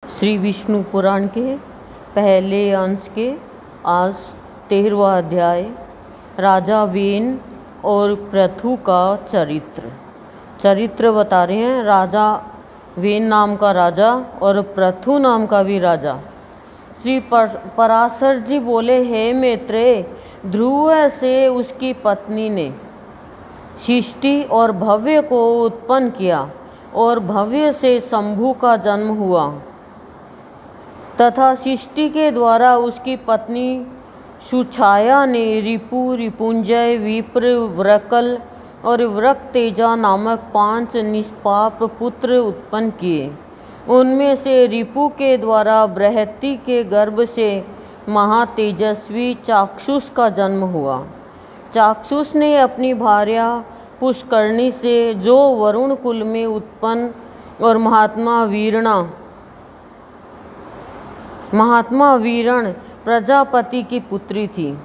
श्री विष्णु पुराण के पहले अंश के आज 13वां अध्याय राजा वेन और पृथु का चरित्र बता रहे हैं। राजा वेन नाम का राजा और पृथु नाम का भी राजा। श्री पराशर जी बोले, हे मैत्रेय, ध्रुव से उसकी पत्नी ने शिष्टि और भव्य को उत्पन्न किया और भव्य से शंभु का जन्म हुआ तथा शिष्टि के द्वारा उसकी पत्नी सुछाया ने रिपु, रिपुंजय, विप्र, व्रकल और व्रकतेजा नामक 5 निष्पाप पुत्र उत्पन्न किए। उनमें से रिपु के द्वारा बृहति के गर्भ से महातेजस्वी चाक्षुष का जन्म हुआ। चाक्षुष ने अपनी भार्या पुष्करणी से, जो वरुण कुल में उत्पन्न और महात्मा वीरण प्रजापति की पुत्री थी,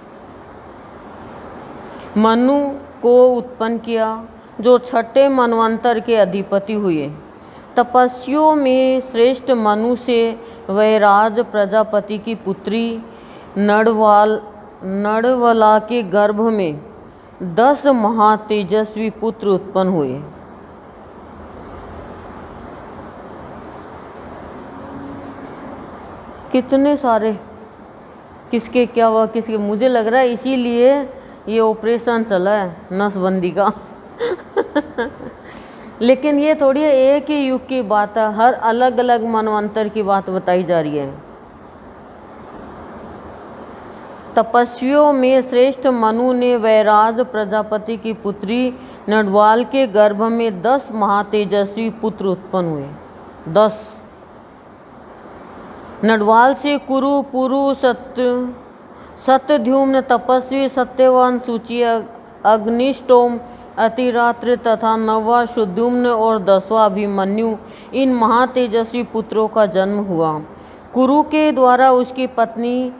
मनु को उत्पन्न किया, जो 6ठे मनवंतर के अधिपति हुए। तपस्वियों में श्रेष्ठ मनु से वैराज प्रजापति की पुत्री नड़वला के गर्भ में 10 महातेजस्वी पुत्र उत्पन्न हुए। कितने सारे, किसके क्या हुआ, किसके, मुझे लग रहा है इसीलिए ये ऑपरेशन चला है नसबंदी का लेकिन ये थोड़ी एक ही युग की बात है, हर अलग अलग मनवंतर की बात बताई जा रही है। तपस्वियों में श्रेष्ठ मनु ने वैराज प्रजापति की पुत्री नडवाल के गर्भ में 10 महातेजस्वी पुत्र उत्पन्न हुए। 10 नडवाल से कुरु, पुरु, सत्यध्युम्न, तपस्वी, सत्यवान, सूची, अग्निष्टोम, अतिरात्र तथा 9वां सुद्युम्न और 10वां अभिमन्यु, इन महातेजस्वी पुत्रों का जन्म हुआ। कुरु के द्वारा उसकी पत्नी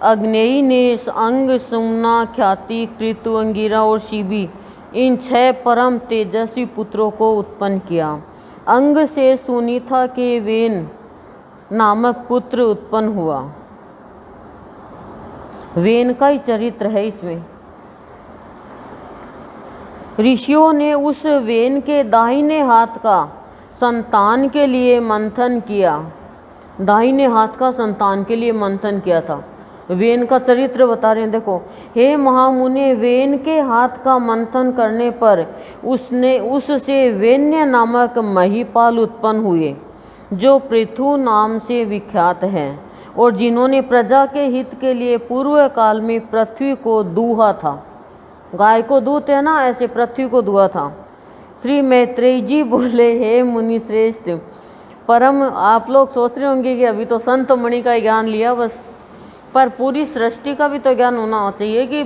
अग्नेयी ने अंग, सुमना, ख्याति, कृतु, अंगिरा और शिबी, इन 6 परम तेजस्वी पुत्रों को उत्पन्न किया। अंग से सुनीता के वेन नामक पुत्र उत्पन्न हुआ। वेन का ही चरित्र है इसमें। ऋषियों ने उस वेन के दाहिने हाथ का संतान के लिए मंथन किया। दाहिने हाथ का संतान के लिए मंथन किया था। वेन का चरित्र बता रहे हैं। देखो, हे महामुनि, वेन के हाथ का मंथन करने पर उससे वेन्य नामक महिपाल उत्पन्न हुए, जो पृथु नाम से विख्यात हैं और जिन्होंने प्रजा के हित के लिए पूर्व काल में पृथ्वी को दूहा था। गाय को दूहते हैं ना, ऐसे पृथ्वी को दूहा था। श्री मैत्रेय जी बोले, हे मुनि श्रेष्ठ, परम, आप लोग सोच रहे होंगे कि अभी तो संत मणि का ज्ञान लिया बस, पर पूरी सृष्टि का भी तो ज्ञान होना चाहिए कि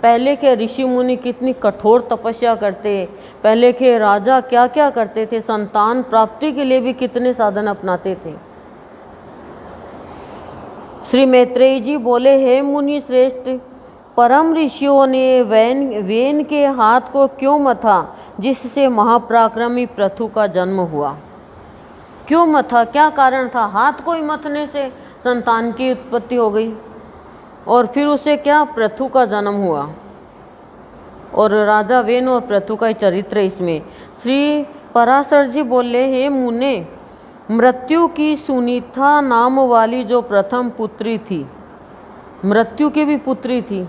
पहले के ऋषि मुनि कितनी कठोर तपस्या करते, पहले के राजा क्या क्या करते थे, संतान प्राप्ति के लिए भी कितने साधन अपनाते थे। श्री मैत्रेय जी बोले, हे मुनि श्रेष्ठ, परम ऋषियों ने वेन के हाथ को क्यों मथा, जिससे महापराक्रमी पृथु का जन्म हुआ। क्यों मथा, क्या कारण था? हाथ को ही मथने से संतान की उत्पत्ति हो गई और फिर उसे क्या, पृथु का जन्म हुआ। और राजा वेन और पृथु का चरित्र इसमें। श्री पराशर जी बोले, हे मुने, मृत्यु की सुनीता नाम वाली जो प्रथम पुत्री थी, मृत्यु की भी पुत्री थी,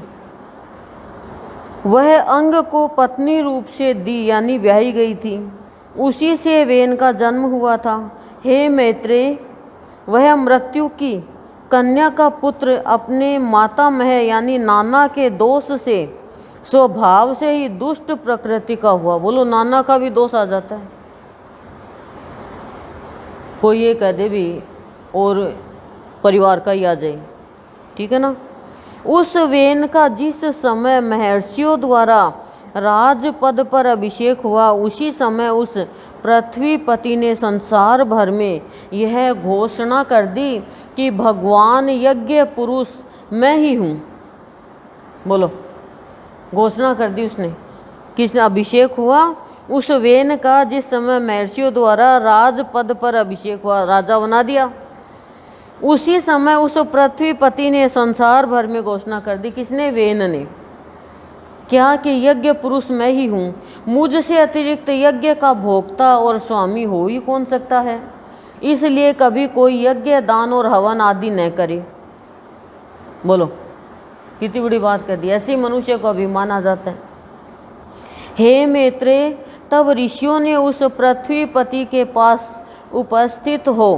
वह अंग को पत्नी रूप से दी, यानी ब्याही गई थी। उसी से वेन का जन्म हुआ था। हे मैत्रेय, वह मृत्यु की कन्या का पुत्र अपने मातामह यानी नाना के दोष से, स्वभाव से ही दुष्ट प्रकृति का हुआ। बोलो, नाना का भी दोष आ जाता है। कोई ये कह दे भी और परिवार का ही आ जाए, ठीक है ना। उस वेन का जिस समय महर्षियों द्वारा राजपद पर अभिषेक हुआ, उसी समय उस पृथ्वीपति ने संसार भर में यह घोषणा कर दी कि भगवान यज्ञ पुरुष मैं ही हूँ। बोलो, घोषणा कर दी उसने। किसने अभिषेक हुआ? उस वेन का जिस समय महर्षियों द्वारा राजपद पर अभिषेक हुआ, राजा बना दिया। उसी समय उस पृथ्वीपति ने संसार भर में घोषणा कर दी। किसने? वेन ने। क्या कि यज्ञ पुरुष मैं ही हूँ, मुझसे अतिरिक्त यज्ञ का भोक्ता और स्वामी हो ही कौन सकता है। इसलिए कभी कोई यज्ञ, दान और हवन आदि न करे। बोलो कितनी बड़ी बात कर दी। ऐसे मनुष्य को अभिमान आ जाता है। हे मैत्रेय, तब ऋषियों ने उस पृथ्वीपति के पास उपस्थित हो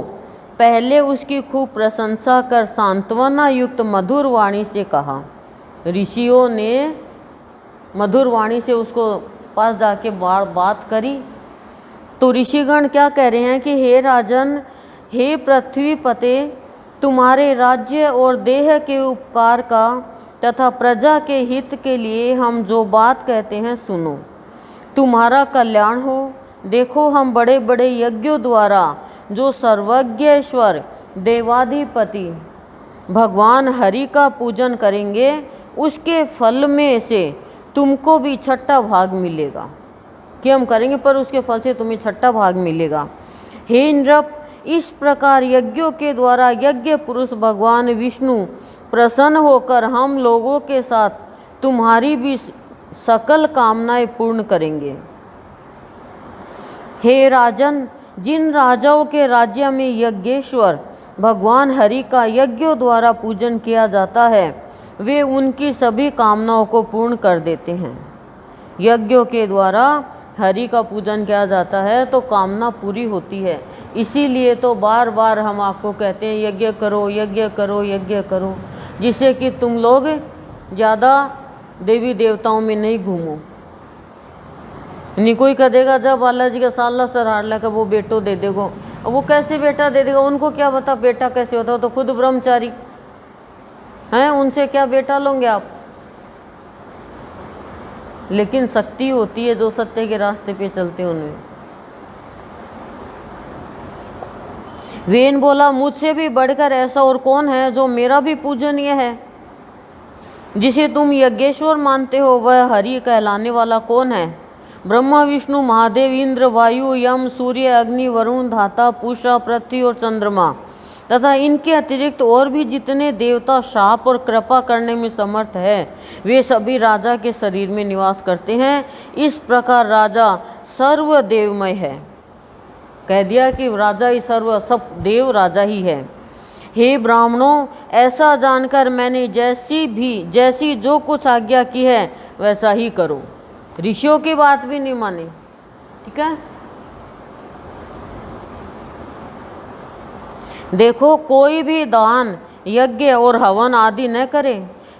पहले उसकी खूब प्रशंसा कर सांत्वना युक्त मधुर वाणी से कहा। ऋषियों ने मधुर वाणी से उसको पास जाके बात करी। तो ऋषिगण क्या कह रहे हैं कि हे राजन, हे पृथ्वीपते, तुम्हारे राज्य और देह के उपकार का तथा प्रजा के हित के लिए हम जो बात कहते हैं सुनो। तुम्हारा कल्याण हो। देखो, हम बड़े बड़े यज्ञों द्वारा जो सर्वज्ञेश्वर देवाधिपति भगवान हरि का पूजन करेंगे, उसके फल में से तुमको भी छठा भाग मिलेगा। कि हम करेंगे पर उसके फल से तुम्हें छठा भाग मिलेगा। हे नृप, इस प्रकार यज्ञों के द्वारा यज्ञ पुरुष भगवान विष्णु प्रसन्न होकर हम लोगों के साथ तुम्हारी भी सकल कामनाएं पूर्ण करेंगे। हे राजन, जिन राजाओं के राज्य में यज्ञेश्वर भगवान हरि का यज्ञों द्वारा पूजन किया जाता है, वे उनकी सभी कामनाओं को पूर्ण कर देते हैं। यज्ञों के द्वारा हरि का पूजन किया जाता है तो कामना पूरी होती है। इसीलिए तो बार बार हम आपको कहते हैं यज्ञ करो, यज्ञ करो, यज्ञ करो, जिससे कि तुम लोग ज़्यादा देवी देवताओं में नहीं घूमो। नहीं कोई कह देगा जब बालाजी का साला सराहला का वो बेटो दे देगो। वो कैसे बेटा दे देगा? उनको क्या पता बेटा कैसे होता है? तो खुद ब्रह्मचारी हैं, उनसे क्या बेटा लोगे आप? लेकिन शक्ति होती है जो सत्य के रास्ते पे चलते हैं उनमें। वेन बोला, मुझसे भी बढ़कर ऐसा और कौन है जो मेरा भी पूजनीय है? जिसे तुम यज्ञेश्वर मानते हो वह हरि कहलाने वाला कौन है? ब्रह्मा, विष्णु, महादेव, इंद्र, वायु, यम, सूर्य, अग्नि, वरुण, धाता, पूषा, पृथ्वी और चंद्रमा तथा इनके अतिरिक्त और भी जितने देवता शाप और कृपा करने में समर्थ है, वे सभी राजा के शरीर में निवास करते हैं। इस प्रकार राजा सर्वदेवमय है। कह दिया कि राजा ही सब देव राजा ही है। हे ब्राह्मणों, ऐसा जानकर मैंने जैसी जो कुछ आज्ञा की है वैसा ही करो। ऋषियों की बात भी नहीं मानी। ठीक है, देखो, कोई भी दान, यज्ञ और हवन आदि न करे।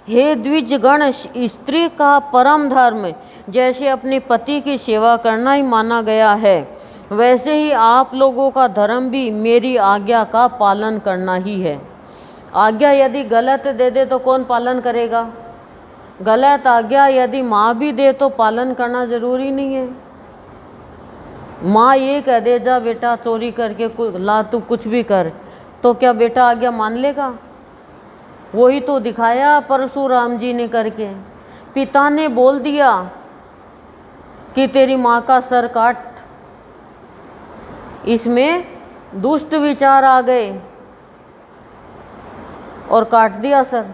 हे द्विजगण, स्त्री का परम धर्म जैसे अपने पति की सेवा करना ही माना गया है, वैसे ही आप लोगों का धर्म भी मेरी आज्ञा का पालन करना ही है। आज्ञा यदि गलत दे दे तो कौन पालन करेगा? गलत आज्ञा यदि माँ भी दे तो पालन करना जरूरी नहीं है। माँ ये कह दे जा बेटा चोरी करके ला, तू कुछ भी कर, तो क्या बेटा आज्ञा मान लेगा? वही तो दिखाया परशुराम जी ने करके। पिता ने बोल दिया कि तेरी माँ का सर काट, इसमें दुष्ट विचार आ गए और काट दिया सर।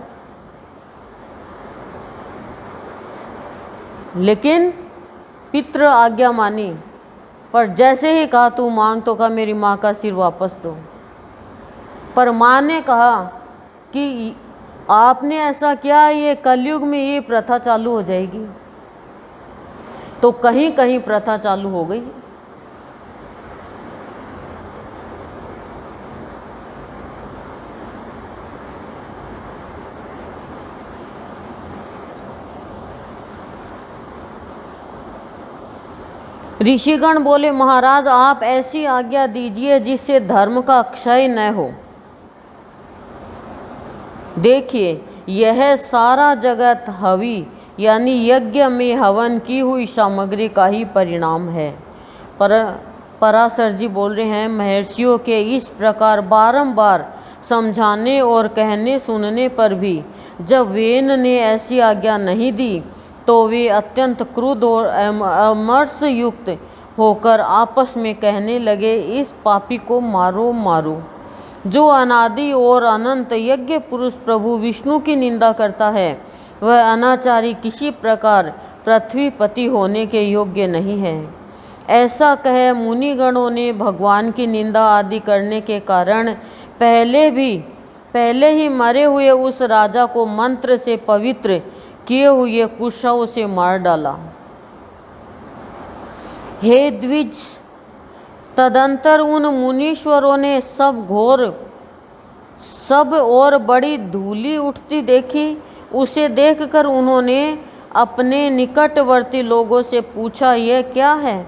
लेकिन पितृ आज्ञा मानी, पर जैसे ही कहा तू मांग तो कहा मेरी माँ का सिर वापस दो। पर माँ ने कहा कि आपने ऐसा किया, ये कलयुग में ये प्रथा चालू हो जाएगी। तो कहीं कहीं प्रथा चालू हो गई। ऋषिगण बोले, महाराज आप ऐसी आज्ञा दीजिए जिससे धर्म का क्षय न हो। देखिए, यह सारा जगत हवि यानी यज्ञ में हवन की हुई सामग्री का ही परिणाम है। पराशर जी बोल रहे हैं, महर्षियों के इस प्रकार बारंबार समझाने और कहने सुनने पर भी जब वेन ने ऐसी आज्ञा नहीं दी तो वे अत्यंत क्रुद्ध और अमर्ष युक्त होकर आपस में कहने लगे, इस पापी को मारो मारो। जो अनादि और अनंत यज्ञ पुरुष प्रभु विष्णु की निंदा करता है वह अनाचारी किसी प्रकार पृथ्वीपति होने के योग्य नहीं है। ऐसा कह मुनिगणों ने भगवान की निंदा आदि करने के कारण पहले ही मरे हुए उस राजा को मंत्र से पवित्र किए हुए कुशों से मार डाला। हे द्विज, तदंतर उन मुनीश्वरों ने सब और बड़ी धूली उठती देखी। उसे देखकर उन्होंने अपने निकटवर्ती लोगों से पूछा, यह क्या है?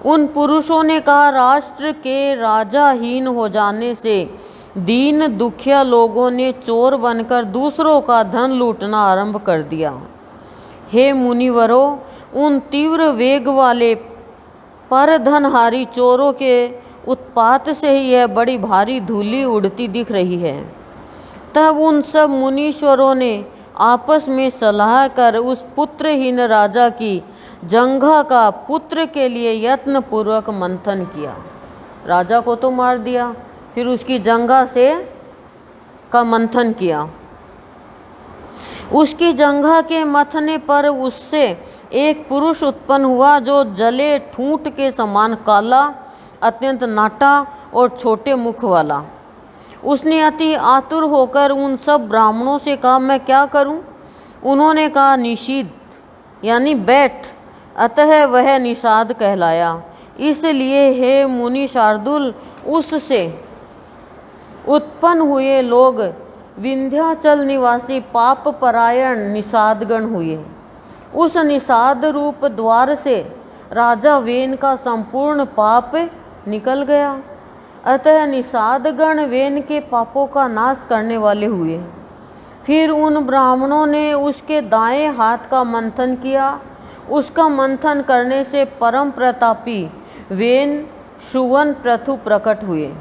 उन पुरुषों ने कहा, राष्ट्र के राजाहीन हो जाने से दीन दुखिया लोगों ने चोर बनकर दूसरों का धन लूटना आरंभ कर दिया। हे मुनिवरों, उन तीव्र वेग वाले परधनहारी चोरों के उत्पात से ही यह बड़ी भारी धूली उड़ती दिख रही है। तब उन सब मुनीश्वरों ने आपस में सलाह कर उस पुत्रहीन राजा की जंघा का पुत्र के लिए यत्न पूर्वक मंथन किया। राजा को तो मार दिया, फिर उसकी जंघा से का मंथन किया। उसकी जंघा के मथने पर उससे एक पुरुष उत्पन्न हुआ जो जले ठूंठ के समान काला, अत्यंत नाटा और छोटे मुख वाला। उसने अति आतुर होकर उन सब ब्राह्मणों से कहा, मैं क्या करूं? उन्होंने कहा, निषीद यानी बैठ। अतः वह निषाद कहलाया। इसलिए हे मुनि शार्दुल, उससे उत्पन्न हुए लोग विंध्याचल निवासी पाप परायण निषादगण हुए। उस निषाद रूप द्वार से राजा वेन का संपूर्ण पाप निकल गया। अतः निषादगण वेन के पापों का नाश करने वाले हुए। फिर उन ब्राह्मणों ने उसके दाएं हाथ का मंथन किया। उसका मंथन करने से परम प्रतापी वेन सुवन प्रथु प्रकट हुए,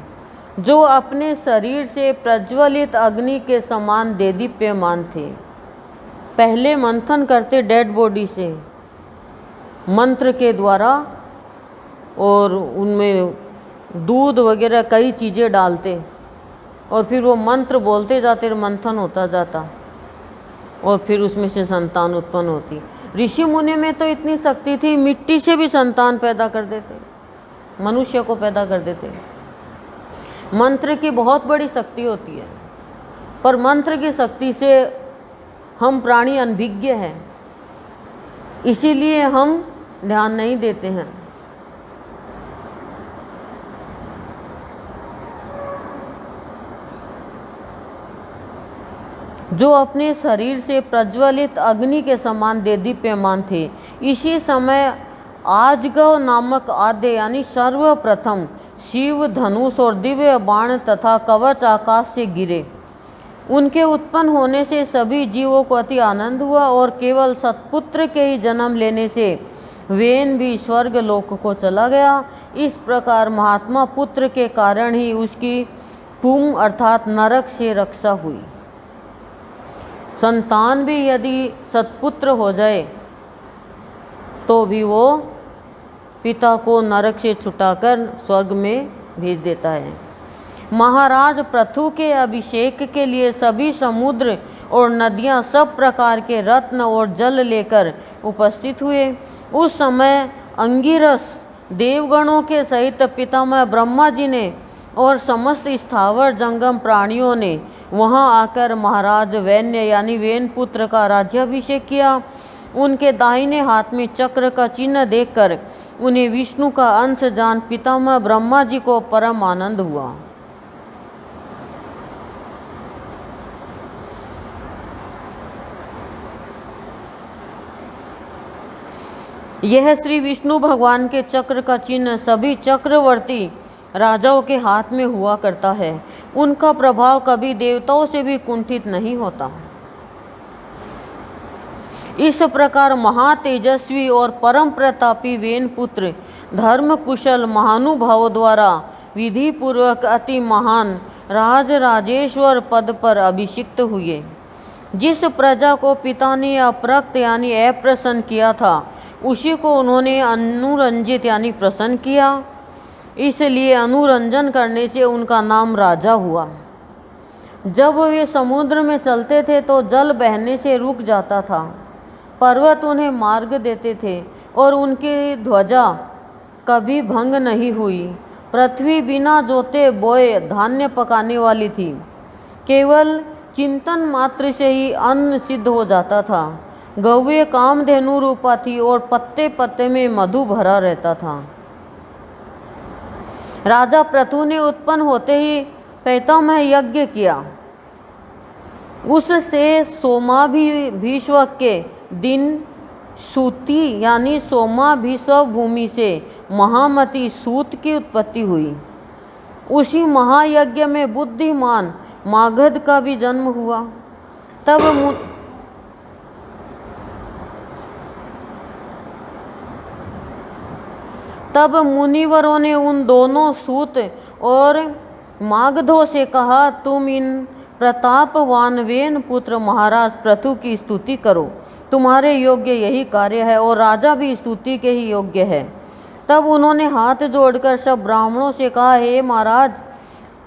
जो अपने शरीर से प्रज्वलित अग्नि के समान देदीप्यमान थे। पहले मंथन करते डेड बॉडी से मंत्र के द्वारा, और उनमें दूध वगैरह कई चीज़ें डालते, और फिर वो मंत्र बोलते जाते, मंथन होता जाता, और फिर उसमें से संतान उत्पन्न होती। ऋषि मुनि में तो इतनी शक्ति थी, मिट्टी से भी संतान पैदा कर देते, मनुष्य को पैदा कर देते। मंत्र की बहुत बड़ी शक्ति होती है, पर मंत्र की शक्ति से हम प्राणी अनभिज्ञ हैं, इसीलिए हम ध्यान नहीं देते हैं। जो अपने शरीर से प्रज्वलित अग्नि के समान देदीप्यमान थे। इसी समय आजगव नामक आद्य यानी सर्वप्रथम शिव धनुष और दिव्य बाण तथा कवच आकाश से गिरे। उनके उत्पन्न होने से सभी जीवों को अति आनंद हुआ, और केवल सत्पुत्र के ही जन्म लेने से वेन भी स्वर्ग लोक को चला गया। इस प्रकार महात्मा पुत्र के कारण ही उसकी पुम अर्थात नरक से रक्षा हुई। संतान भी यदि सत्पुत्र हो जाए तो भी वो पिता को नरक से छुटाकर स्वर्ग में भेज देता है। महाराज पृथु के अभिषेक के लिए सभी समुद्र और नदियां सब प्रकार के रत्न और जल लेकर उपस्थित हुए। उस समय अंगिरस देवगणों के सहित पितामह ब्रह्मा जी ने और समस्त स्थावर जंगम प्राणियों ने वहां आकर महाराज वैन्य यानी वेन पुत्र का राज्याभिषेक किया। उनके दाहिने हाथ में चक्र का चिन्ह देखकर उन्हें विष्णु का अंश जान पितामह ब्रह्मा जी को परम आनंद हुआ। यह श्री विष्णु भगवान के चक्र का चिन्ह सभी चक्रवर्ती राजाओं के हाथ में हुआ करता है। उनका प्रभाव कभी देवताओं से भी कुंठित नहीं होता। इस प्रकार महातेजस्वी और परम प्रतापी वेन पुत्र धर्म कुशल महानुभावों द्वारा विधि पूर्वक अति महान राजराजेश्वर पद पर अभिषिक्त हुए। जिस प्रजा को पिता ने अपरक्त यानी अप्रसन्न किया था, उसी को उन्होंने अनुरंजित यानी प्रसन्न किया। इसलिए अनुरंजन करने से उनका नाम राजा हुआ। जब वे समुद्र में चलते थे तो जल बहने से रुक जाता था, पर्वत उन्हें मार्ग देते थे और उनकी ध्वजा कभी भंग नहीं हुई। पृथ्वी बिना जोते बोए धान्य पकाने वाली थी, केवल चिंतन मात्र से ही अन्न सिद्ध हो जाता था। गौवे कामधेनु रूपा थी और पत्ते पत्ते में मधु भरा रहता था। राजा पृथु ने उत्पन्न होते ही पैतामह यज्ञ किया। उससे सोमाभिषेक के दिन सूती यानी सोमाभिषेक भूमि से महामती सूत की उत्पत्ति हुई। उसी महायज्ञ में बुद्धिमान मागध का भी जन्म हुआ। तब मुनिवरों ने उन दोनों सूत और मागधों से कहा, तुम इन प्रतापवान वेन पुत्र महाराज पृथु की स्तुति करो, तुम्हारे योग्य यही कार्य है और राजा भी स्तुति के ही योग्य है। तब उन्होंने हाथ जोड़कर सब ब्राह्मणों से कहा, हे महाराज,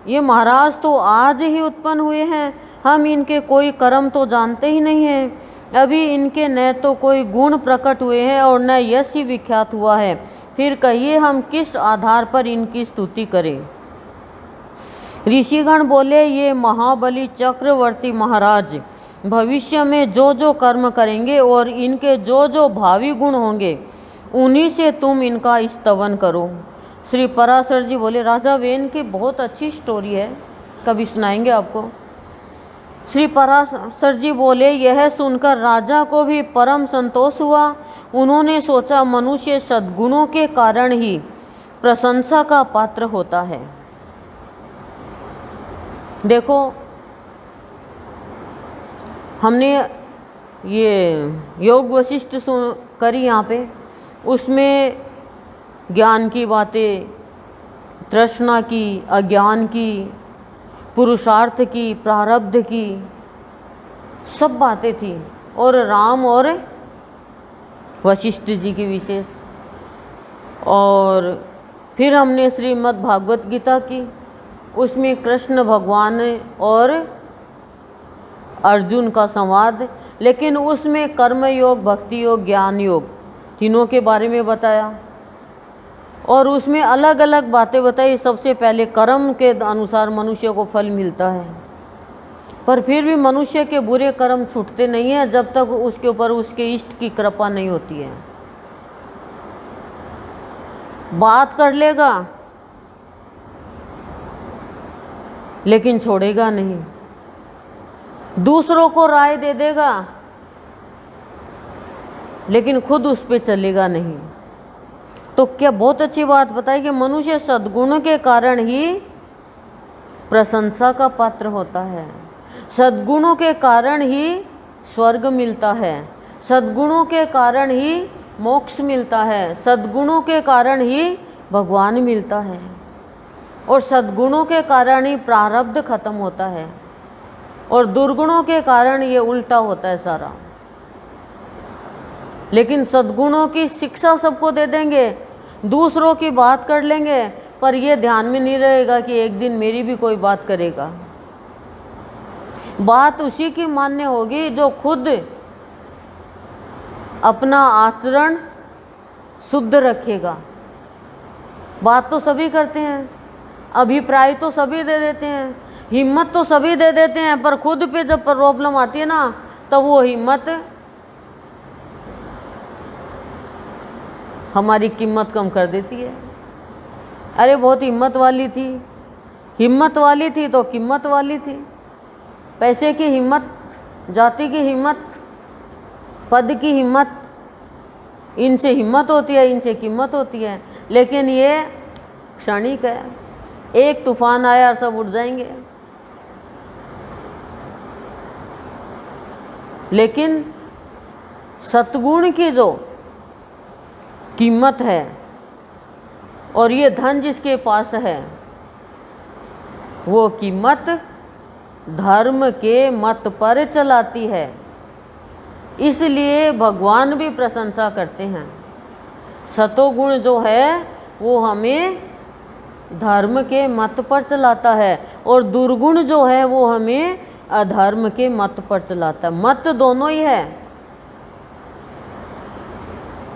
ये महाराज तो आज ही उत्पन्न हुए हैं, हम इनके कोई कर्म तो जानते ही नहीं हैं। अभी इनके न तो कोई गुण प्रकट हुए हैं और न यश ही विख्यात हुआ है, फिर कहिए हम किस आधार पर इनकी स्तुति करें। ऋषिगण बोले, ये महाबली चक्रवर्ती महाराज भविष्य में जो जो कर्म करेंगे और इनके जो जो भावी गुण होंगे उन्हीं से तुम इनका स्तवन करो। श्री पराशर जी बोले, राजा वेन की बहुत अच्छी स्टोरी है, कभी सुनाएंगे आपको। श्री पराशर जी बोले, यह सुनकर राजा को भी परम संतोष हुआ। उन्होंने सोचा, मनुष्य सद्गुणों के कारण ही प्रशंसा का पात्र होता है। देखो, हमने ये योग वशिष्ठ करी यहाँ पे, उसमें ज्ञान की बातें, तृष्णा की, अज्ञान की, पुरुषार्थ की, प्रारब्ध की, सब बातें थी, और राम और वशिष्ठ जी की विशेष। और फिर हमने श्रीमद् भागवत गीता की, उसमें कृष्ण भगवान और अर्जुन का संवाद, लेकिन उसमें कर्म योग, भक्ति योग, ज्ञान योग तीनों के बारे में बताया और उसमें अलग अलग बातें बताई। सबसे पहले कर्म के अनुसार मनुष्य को फल मिलता है, पर फिर भी मनुष्य के बुरे कर्म छूटते नहीं हैं जब तक उसके ऊपर उसके इष्ट की कृपा नहीं होती है। बात कर लेगा लेकिन छोड़ेगा नहीं, दूसरों को राय दे देगा लेकिन खुद उस पे चलेगा नहीं। तो क्या बहुत अच्छी बात बताई कि मनुष्य सद्गुण के कारण ही प्रशंसा का पात्र होता है, सद्गुणों के कारण ही स्वर्ग मिलता है, सद्गुणों के कारण ही मोक्ष मिलता है, सद्गुणों के कारण ही भगवान मिलता है, और सद्गुणों के कारण ही प्रारब्ध खत्म होता है, और दुर्गुणों के कारण ये उल्टा होता है सारा। लेकिन सद्गुणों की शिक्षा सबको दे देंगे, दूसरों की बात कर लेंगे, पर ये ध्यान में नहीं रहेगा कि एक दिन मेरी भी कोई बात करेगा। बात उसी की मान्य होगी जो खुद अपना आचरण शुद्ध रखेगा। बात तो सभी करते हैं, अभिप्राय तो सभी दे देते हैं, हिम्मत तो सभी दे देते हैं, पर खुद पे जब प्रॉब्लम आती है ना, तब वो हिम्मत हमारी कीमत कम कर देती है। अरे बहुत हिम्मत वाली थी, हिम्मत वाली थी तो कीमत वाली थी। पैसे की हिम्मत, जाति की हिम्मत, पद की हिम्मत, इनसे हिम्मत होती है, इनसे कीमत होती है, लेकिन ये क्षणिक है। एक तूफान आया और सब उड़ जाएंगे। लेकिन सतगुण की जो कीमत है और ये धन जिसके पास है, वो कीमत धर्म के मत पर चलाती है। इसलिए भगवान भी प्रशंसा करते हैं। सतोगुण जो है वो हमें धर्म के मत पर चलाता है, और दुर्गुण जो है वो हमें अधर्म के मत पर चलाता है। मत दोनों ही है,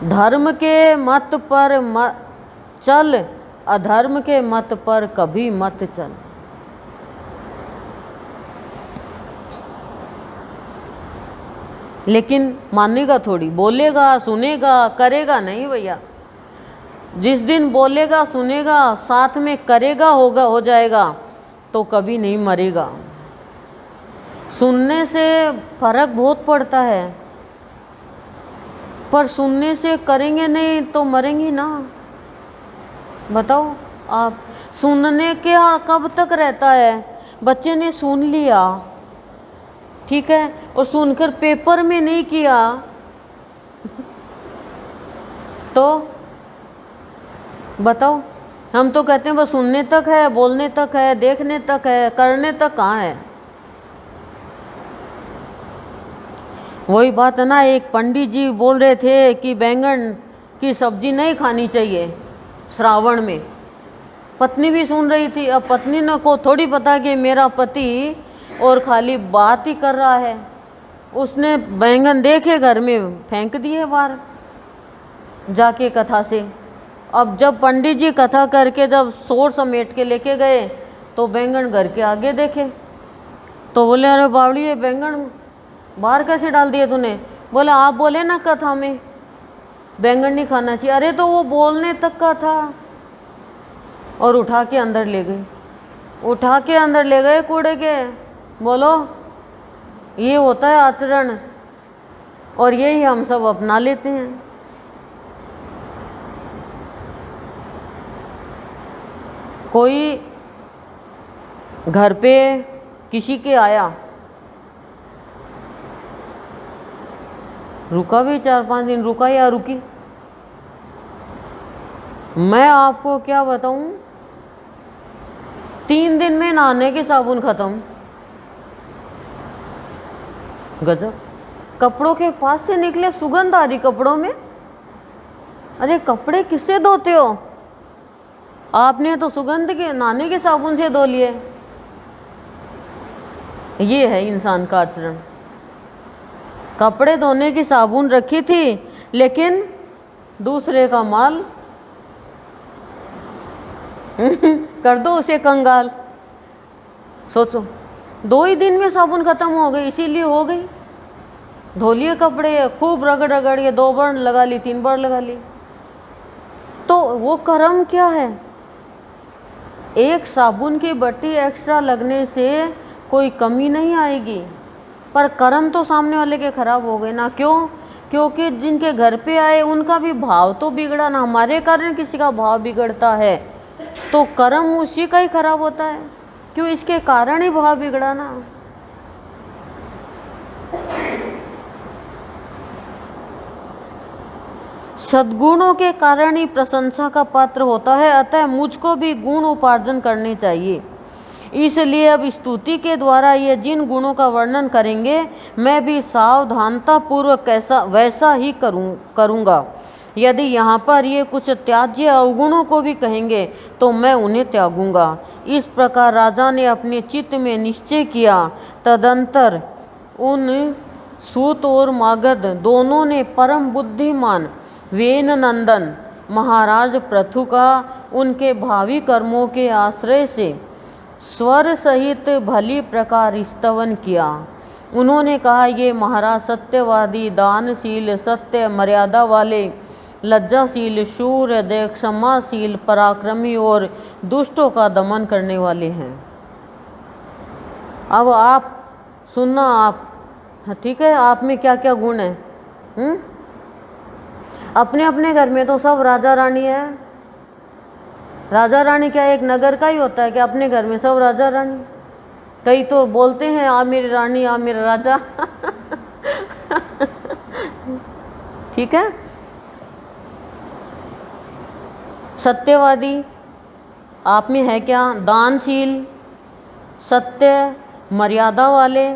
धर्म के मत पर चल, अधर्म के मत पर कभी मत चल। लेकिन मानेगा थोड़ी, बोलेगा सुनेगा करेगा नहीं भैया। जिस दिन बोलेगा सुनेगा साथ में करेगा होगा हो जाएगा तो कभी नहीं मरेगा। सुनने से फर्क बहुत पड़ता है, पर सुनने से करेंगे नहीं तो मरेंगे ना। बताओ आप, सुनने के कब तक रहता है? बच्चे ने सुन लिया, ठीक है, और सुनकर पेपर में नहीं किया तो बताओ। हम तो कहते हैं बस सुनने तक है, बोलने तक है, देखने तक है, करने तक कहाँ है। वही बात है ना, एक पंडित जी बोल रहे थे कि बैंगन की सब्जी नहीं खानी चाहिए श्रावण में। पत्नी भी सुन रही थी। अब पत्नी ने को थोड़ी पता कि मेरा पति और खाली बात ही कर रहा है। उसने बैंगन देखे घर में फेंक दिए बाहर जाके कथा से। अब जब पंडित जी कथा करके जब सोर समेट के लेके गए तो बैंगन घर के आगे देखे तो बोले अरे बावड़ी ये बैंगन बाहर कैसे डाल दिए तूने? बोले आप बोले ना कथा में बैंगन नहीं खाना चाहिए। अरे तो वो बोलने तक का था। और उठा के अंदर ले गए, उठा के अंदर ले गए कूड़े के। बोलो ये होता है आचरण, और यही हम सब अपना लेते हैं। कोई घर पे किसी के आया, रुका भी 4-5 दिन, रुका या रुकी, मैं आपको क्या बताऊं, 3 दिन में नहाने के साबुन खत्म। गजब। कपड़ों के पास से निकले सुगंध आ रही कपड़ों में। अरे कपड़े किससे धोते हो? आपने तो सुगंध के नहाने के साबुन से धो लिए। ये है इंसान का आचरण। कपड़े धोने की साबुन रखी थी लेकिन दूसरे का माल कर दो उसे कंगाल। सोचो 2 ही दिन में साबुन खत्म हो गई, इसीलिए हो गई। धो लिए कपड़े, खूब रगड़ रगड़ के 2 बार लगा ली, 3 बार लगा ली। तो वो कर्म क्या है? एक साबुन की बट्टी एक्स्ट्रा लगने से कोई कमी नहीं आएगी, पर कर्म तो सामने वाले के खराब हो गए ना। क्यों? क्योंकि जिनके घर पे आए उनका भी भाव तो बिगड़ा ना। हमारे कारण किसी का भाव बिगड़ता है तो कर्म उसी का ही खराब होता है। क्यों? इसके कारण ही भाव बिगड़ा ना। सद्गुणों के कारण ही प्रशंसा का पात्र होता है, अतः मुझको भी गुण उपार्जन करने चाहिए। इसलिए अब स्तुति के द्वारा ये जिन गुणों का वर्णन करेंगे मैं भी सावधानता पूर्वक वैसा ही करूँगा। यदि यहाँ पर ये कुछ त्याज्य अवगुणों को भी कहेंगे तो मैं उन्हें त्यागूंगा। इस प्रकार राजा ने अपने चित्त में निश्चय किया। तदंतर उन सूत और मागध दोनों ने परम बुद्धिमान वेन नंदन महाराज पृथु का उनके भावी कर्मों के आश्रय से स्वर सहित भली प्रकार स्तवन किया। उन्होंने कहा, ये महाराज सत्यवादी, दानशील, सत्य मर्यादा वाले, लज्जाशील, शूर, क्षमाशील, पराक्रमी और दुष्टों का दमन करने वाले हैं। अब आप सुनना, आप ठीक है, आप में क्या क्या गुण है? अपने अपने घर में तो सब राजा रानी है। राजा रानी क्या एक नगर का ही होता है कि अपने घर में सब राजा रानी? कई तो बोलते हैं आ मेरी रानी, आ मेरा राजा। ठीक है। सत्यवादी आप में है क्या? दानशील, सत्य, मर्यादा वाले,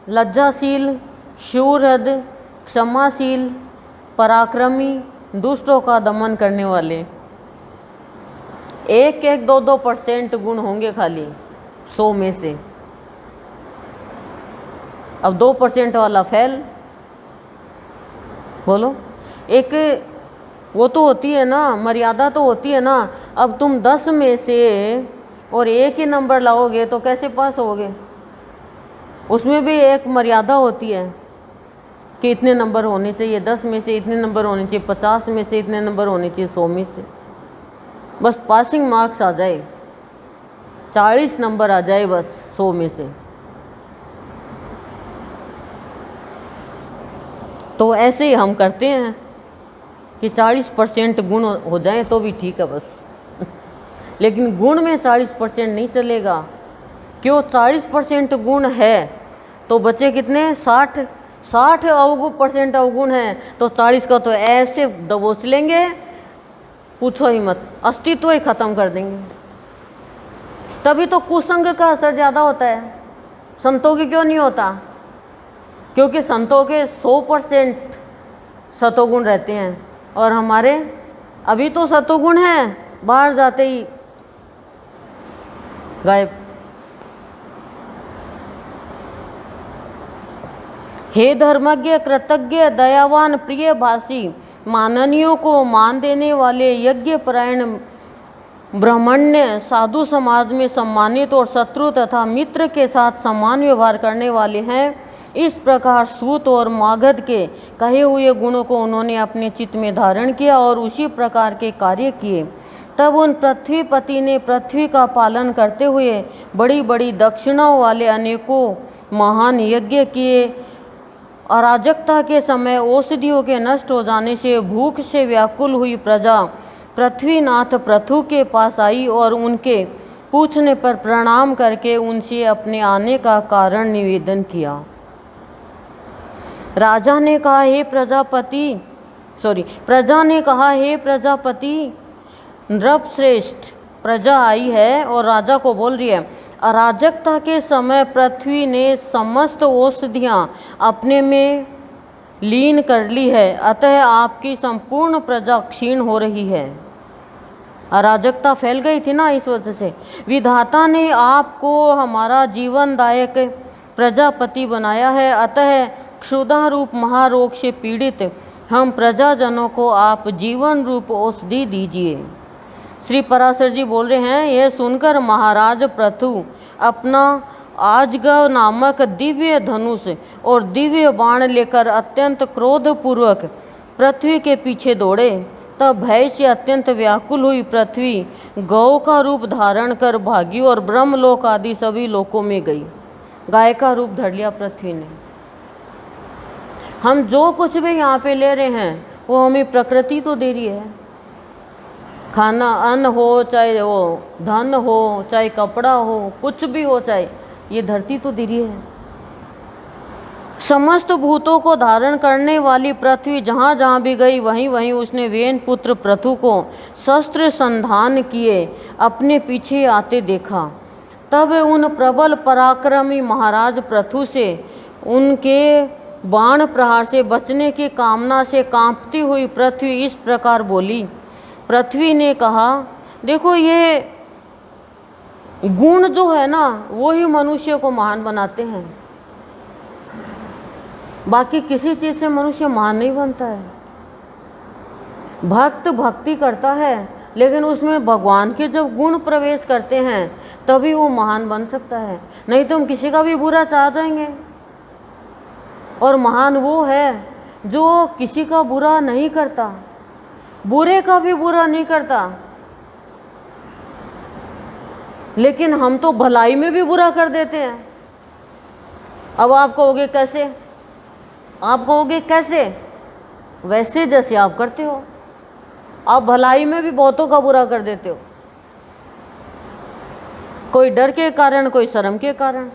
लज्जाशील, शूरहद, क्षमाशील, पराक्रमी, दुष्टों का दमन करने वाले। एक एक 2-2% गुण होंगे खाली 100 में से। अब 2% वाला फेल। बोलो, एक वो तो होती है ना, मर्यादा तो होती है ना। अब तुम 10 में से और एक ही नंबर लाओगे तो कैसे पास होगे? उसमें भी एक मर्यादा होती है कि इतने नंबर होने चाहिए, 10 में से इतने नंबर होने चाहिए, 50 में से इतने नंबर होने चाहिए, 100 में से। बस पासिंग मार्क्स आ जाए, 40 नंबर आ जाए बस 100 में से। तो ऐसे ही हम करते हैं कि 40% गुण हो जाए तो भी ठीक है बस। लेकिन गुण में 40% नहीं चलेगा। क्यों? 40% गुण है तो बचे कितने? 60 % अवगुण है तो 40 का तो ऐसे दबोच लेंगे, पूछो ही मत, अस्तित्व ही खत्म कर देंगे। तभी तो कुसंग का असर ज़्यादा होता है, संतों की क्यों नहीं होता? क्योंकि संतों के 100% सतोगुण रहते हैं और हमारे अभी तो सतोगुण हैं, बाहर जाते ही गायब। हे धर्मज्ञ, कृतज्ञ, दयावान, प्रिय भाषी, माननीयों को मान देने वाले, यज्ञ परायण, ब्राह्मण्य, साधु समाज में सम्मानित और शत्रु तथा मित्र के साथ समान व्यवहार करने वाले हैं। इस प्रकार सूत और मागध के कहे हुए गुणों को उन्होंने अपने चित्त में धारण किया और उसी प्रकार के कार्य किए। तब उन पृथ्वीपति ने पृथ्वी का पालन करते हुए बड़ी बड़ी दक्षिणाओं वाले अनेकों महान यज्ञ किए। अराजकता के समय औषधियों के नष्ट हो जाने से भूख से व्याकुल हुई प्रजा पृथ्वीनाथ पृथु के पास आई और उनके पूछने पर प्रणाम करके उनसे अपने आने का कारण निवेदन किया। प्रजा ने कहा, हे प्रजापति, नृपश्रेष्ठ, प्रजा आई है और राजा को बोल रही है, अराजकता के समय पृथ्वी ने समस्त औषधियाँ अपने में लीन कर ली है, अतः आपकी संपूर्ण प्रजा क्षीण हो रही है। अराजकता फैल गई थी ना, इस वजह से विधाता ने आपको हमारा जीवनदायक प्रजापति बनाया है, अतः क्षुधा रूप महारोग से पीड़ित हम प्रजाजनों को आप जीवन रूप औषधि दीजिए। श्री पराशर जी बोल रहे हैं, यह सुनकर महाराज पृथु अपना आजगव नामक दिव्य धनुष और दिव्य बाण लेकर अत्यंत क्रोधपूर्वक पृथ्वी के पीछे दौड़े। तब भय से अत्यंत व्याकुल हुई पृथ्वी गौ का रूप धारण कर भागी और ब्रह्मलोक आदि सभी लोकों में गई। गाय का रूप धर लिया पृथ्वी ने। हम जो कुछ भी यहाँ पे ले रहे हैं वो हमें प्रकृति तो दे रही है। खाना, अन्न हो, चाहे वो धन हो, चाहे कपड़ा हो, कुछ भी हो, चाहे ये धरती तो दे रही है। समस्त भूतों को धारण करने वाली पृथ्वी जहाँ जहाँ भी गई वहीं वहीं उसने वेन पुत्र पृथु को शस्त्र संधान किए अपने पीछे आते देखा। तब उन प्रबल पराक्रमी महाराज पृथु से उनके बाण प्रहार से बचने की कामना से कांपती हुई पृथ्वी इस प्रकार बोली। पृथ्वी ने कहा, देखो ये गुण जो है ना वो ही मनुष्य को महान बनाते हैं, बाकी किसी चीज़ से मनुष्य महान नहीं बनता है। भक्त भक्ति करता है लेकिन उसमें भगवान के जब गुण प्रवेश करते हैं तभी वो महान बन सकता है, नहीं तो हम किसी का भी बुरा चाह जाएंगे। और महान वो है जो किसी का बुरा नहीं करता, बुरे का भी बुरा नहीं करता, लेकिन हम तो भलाई में भी बुरा कर देते हैं। अब आप कहोगे कैसे? आप कहोगे कैसे? वैसे जैसे आप करते हो, आप भलाई में भी बहुतों का बुरा कर देते हो, कोई डर के कारण, कोई शर्म के कारण।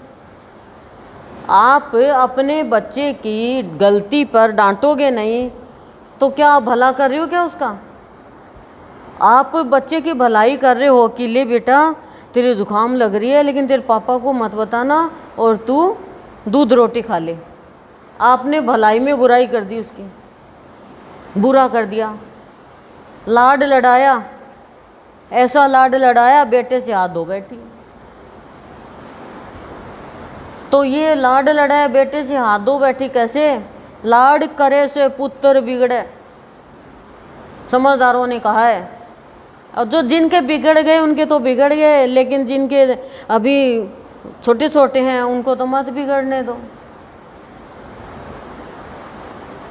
आप अपने बच्चे की गलती पर डांटोगे नहीं तो क्या आप भला कर रहे हो क्या उसका? आप बच्चे की भलाई कर रहे हो कि ले बेटा तेरे जुकाम लग रही है लेकिन तेरे पापा को मत बताना और तू दूध रोटी खा ले। आपने भलाई में बुराई कर दी, उसकी बुरा कर दिया, लाड लड़ाया, ऐसा लाड लड़ाया, बेटे से हाथ धो बैठी। तो ये लाड लड़ाया, बेटे से हाथ धो बैठी कैसे? लाड करे से पुत्र बिगड़े, समझदारों ने कहा है। और जो जिनके बिगड़ गए उनके तो बिगड़ गए, लेकिन जिनके अभी छोटे छोटे हैं उनको तो मत बिगड़ने दो।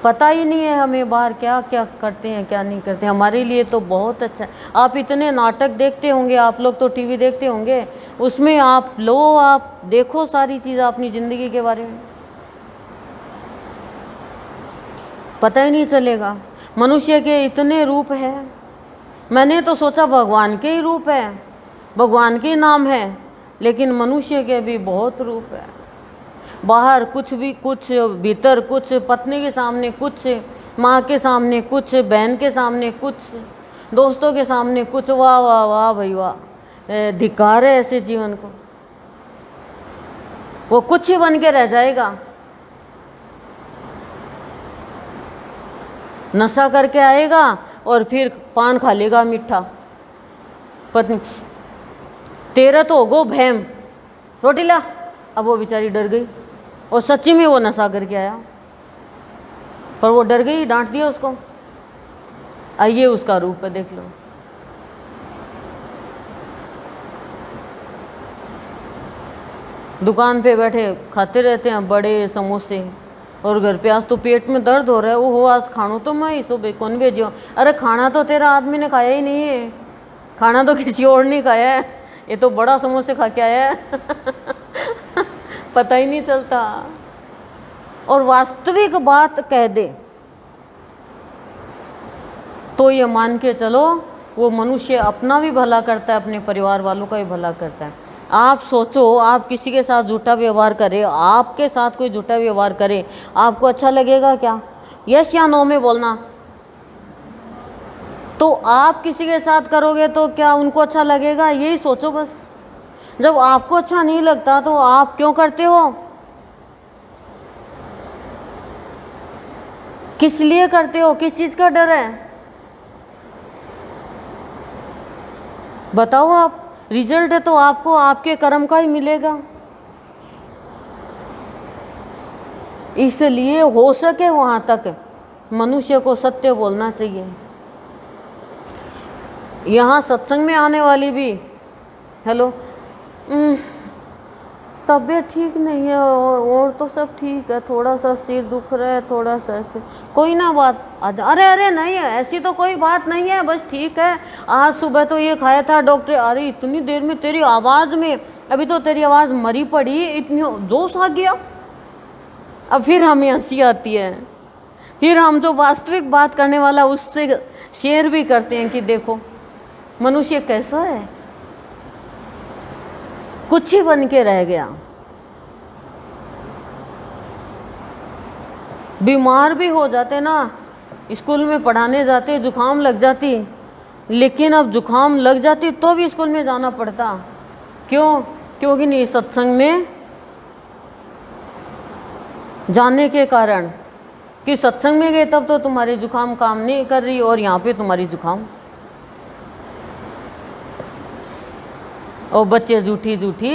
पता ही नहीं है हमें बाहर क्या क्या करते हैं क्या नहीं करते। हमारे लिए तो बहुत अच्छा है। आप इतने नाटक देखते होंगे, आप लोग तो टीवी देखते होंगे, उसमें आप लो, आप देखो सारी चीज़ अपनी ज़िंदगी के बारे में, पता ही नहीं चलेगा। मनुष्य के इतने रूप हैं, मैंने तो सोचा भगवान के ही रूप है, भगवान के नाम है, लेकिन मनुष्य के भी बहुत रूप है। बाहर कुछ भी कुछ, भीतर कुछ, पत्नी के सामने कुछ, माँ के सामने कुछ, बहन के सामने कुछ, दोस्तों के सामने कुछ। वाह वाह वाह भाई वाह, धिक्कार है ऐसे जीवन को। वो कुछ ही बन के रह जाएगा। नशा करके आएगा और फिर पान खा लेगा मीठा। पत्नी, तेरा तो होगो भैम, रोटी ला। अब वो बेचारी डर गई, और सच्ची में वो नशा करके आया, पर वो डर गई, डांट दिया उसको। आइए उसका रूप है, देख लो। दुकान पे बैठे खाते रहते हैं बड़े समोसे, और घर पे आज तो पेट में दर्द हो रहा है। ओहो, आज खानो तो मैं इसो कौन भेजियो। अरे खाना तो तेरा आदमी ने खाया ही नहीं है, खाना तो किसी और ने खाया है, ये तो बड़ा समोसे खा के आया है। पता ही नहीं चलता। और वास्तविक बात कह दे तो ये मान के चलो, वो मनुष्य अपना भी भला करता है, अपने परिवार वालों का भी भला करता है। आप सोचो, आप किसी के साथ झूठा व्यवहार करें, आपके साथ कोई झूठा व्यवहार करे, आपको अच्छा लगेगा क्या? यस या नो में बोलना। तो आप किसी के साथ करोगे तो क्या उनको अच्छा लगेगा? यही सोचो बस। जब आपको अच्छा नहीं लगता तो आप क्यों करते हो? किस लिए करते हो? किस चीज का डर है? बताओ आप। रिजल्ट है तो आपको आपके कर्म का ही मिलेगा। इसलिए हो सके वहां तक मनुष्य को सत्य बोलना चाहिए। यहाँ सत्संग में आने वाली भी, हेलो, तबीयत ठीक नहीं है और तो सब ठीक है, थोड़ा सा सिर दुख रहा है, थोड़ा सा ऐसे, कोई ना बात। अरे अरे नहीं है, ऐसी तो कोई बात नहीं है, बस ठीक है। आज सुबह तो ये खाया था डॉक्टर। अरे इतनी देर में तेरी आवाज़ में, अभी तो तेरी आवाज़ मरी पड़ी, इतनी जोश आ गया। अब फिर हमें हंसी आती है, फिर हम जो वास्तविक बात करने वाला उससे शेयर भी करते हैं कि देखो मनुष्य कैसा है, कुछ ही बन के रह गया। बीमार भी हो जाते ना, स्कूल में पढ़ाने जाते, जुकाम लग जाती, लेकिन अब जुकाम लग जाती तो भी स्कूल में जाना पड़ता। क्यों? क्योंकि नहीं, सत्संग में जाने के कारण, कि सत्संग में गए तब तो तुम्हारी जुकाम काम नहीं कर रही, और यहाँ पे तुम्हारी जुकाम। और बच्चे झूठी झूठी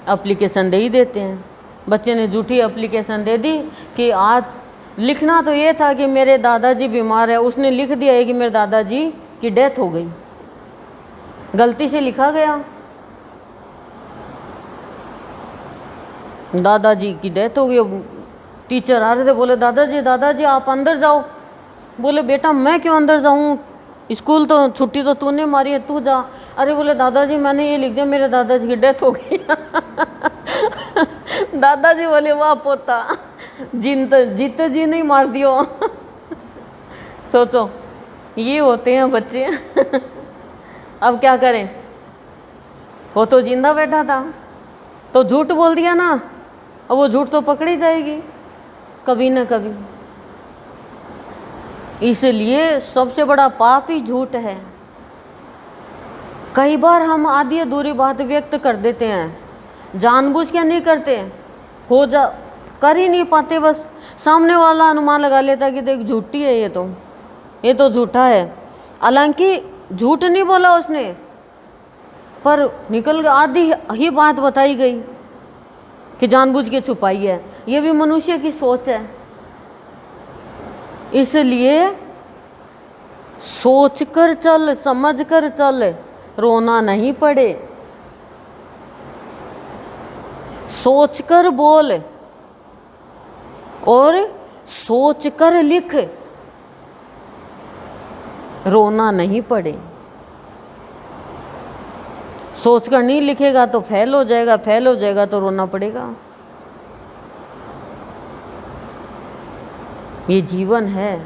एप्लीकेशन दे ही देते हैं। बच्चे ने झूठी एप्लीकेशन दे दी कि आज लिखना तो ये था कि मेरे दादाजी बीमार है, उसने लिख दिया है कि मेरे दादाजी की डेथ हो गई, गलती से लिखा गया दादाजी की डेथ हो गई। टीचर आ रहे थे, बोले दादाजी दादाजी आप अंदर जाओ। बोले बेटा मैं क्यों अंदर जाऊँ, स्कूल तो छुट्टी तो तूने मारी है, तू जा। अरे बोले दादाजी मैंने ये लिख दिया मेरे दादाजी की डेथ हो गई। दादाजी बोले वाह पोता, जीते जी नहीं मार दियो। सोचो, ये होते हैं बच्चे। अब क्या करें, वो तो जिंदा बैठा था, तो झूठ बोल दिया ना, अब वो झूठ तो पकड़ी जाएगी कभी ना कभी। इसलिए सबसे बड़ा पाप ही झूठ है। कई बार हम आधी अधूरी बात व्यक्त कर देते हैं, जानबूझ के नहीं करते, कर ही नहीं पाते, बस सामने वाला अनुमान लगा लेता कि देख झूठी है ये तो झूठा है। हालांकि झूठ नहीं बोला उसने, पर निकल गया, आधी ही बात बताई गई कि जानबूझ के छुपाई है। ये भी मनुष्य की सोच है। इसलिए सोच कर चल, समझ कर चल, रोना नहीं पड़े। सोच कर बोल और सोच कर लिख, रोना नहीं पड़े। सोच कर नहीं लिखेगा तो फेल हो जाएगा, फेल हो जाएगा तो रोना पड़ेगा। ये जीवन है,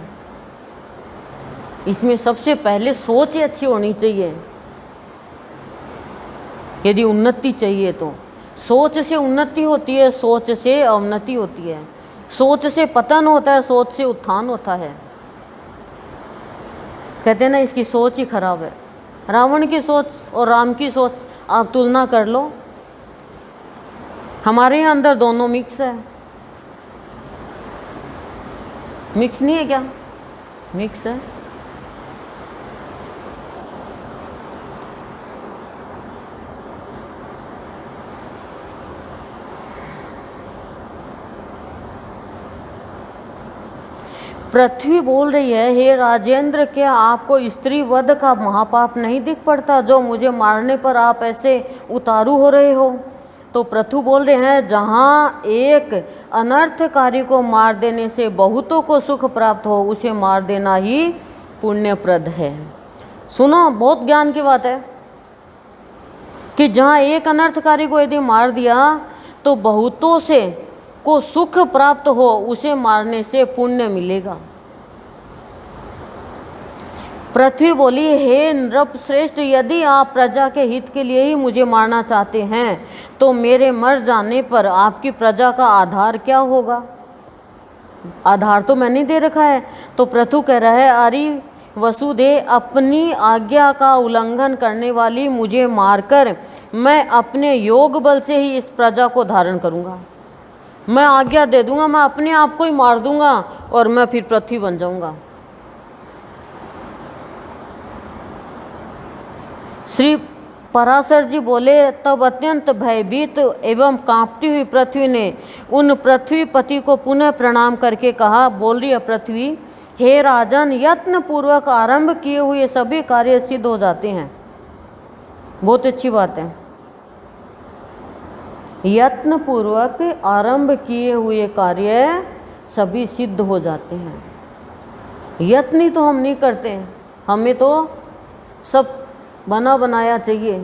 इसमें सबसे पहले सोच ही अच्छी होनी चाहिए। यदि उन्नति चाहिए तो सोच से उन्नति होती है, सोच से अवनति होती है। सोच से पतन होता है, सोच से उत्थान होता है। कहते हैं ना, इसकी सोच ही खराब है। रावण की सोच और राम की सोच आप तुलना कर लो, हमारे यहाँ अंदर दोनों मिक्स है। मिक्स नहीं है क्या? मिक्स है। पृथ्वी बोल रही है, हे राजेंद्र, क्या आपको स्त्री वध का महापाप नहीं दिख पड़ता, जो मुझे मारने पर आप ऐसे उतारू हो रहे हो? तो पृथु बोल रहे हैं, जहाँ एक अनर्थकारी को मार देने से बहुतों को सुख प्राप्त हो, उसे मार देना ही पुण्यप्रद है। सुनो, बहुत ज्ञान की बात है कि जहाँ एक अनर्थकारी को यदि मार दिया तो बहुतों से को सुख प्राप्त हो, उसे मारने से पुण्य मिलेगा। पृथ्वी बोली, हे नृप श्रेष्ठ, यदि आप प्रजा के हित के लिए ही मुझे मारना चाहते हैं तो मेरे मर जाने पर आपकी प्रजा का आधार क्या होगा? आधार तो मैंने दे रखा है। तो पृथु कह रहा है, अरे वसुदेव, अपनी आज्ञा का उल्लंघन करने वाली मुझे मारकर मैं अपने योग बल से ही इस प्रजा को धारण करूंगा। मैं आज्ञा दे दूंगा, मैं अपने आप को ही मार दूंगा और मैं फिर पृथ्वी बन जाऊंगा। श्री पराशर जी बोले, तब अत्यंत भयभीत एवं कांपती हुई पृथ्वी ने उन पृथ्वीपति को पुनः प्रणाम करके कहा, बोल रही है पृथ्वी, हे राजन, यत्न पूर्वक आरंभ किए हुए सभी कार्य सिद्ध हो जाते हैं। बहुत अच्छी बात है। यत्न पूर्वक आरंभ किए हुए कार्य सभी सिद्ध हो जाते हैं। यत्न ही तो हम नहीं करते, हमें तो सब बना बनाया चाहिए।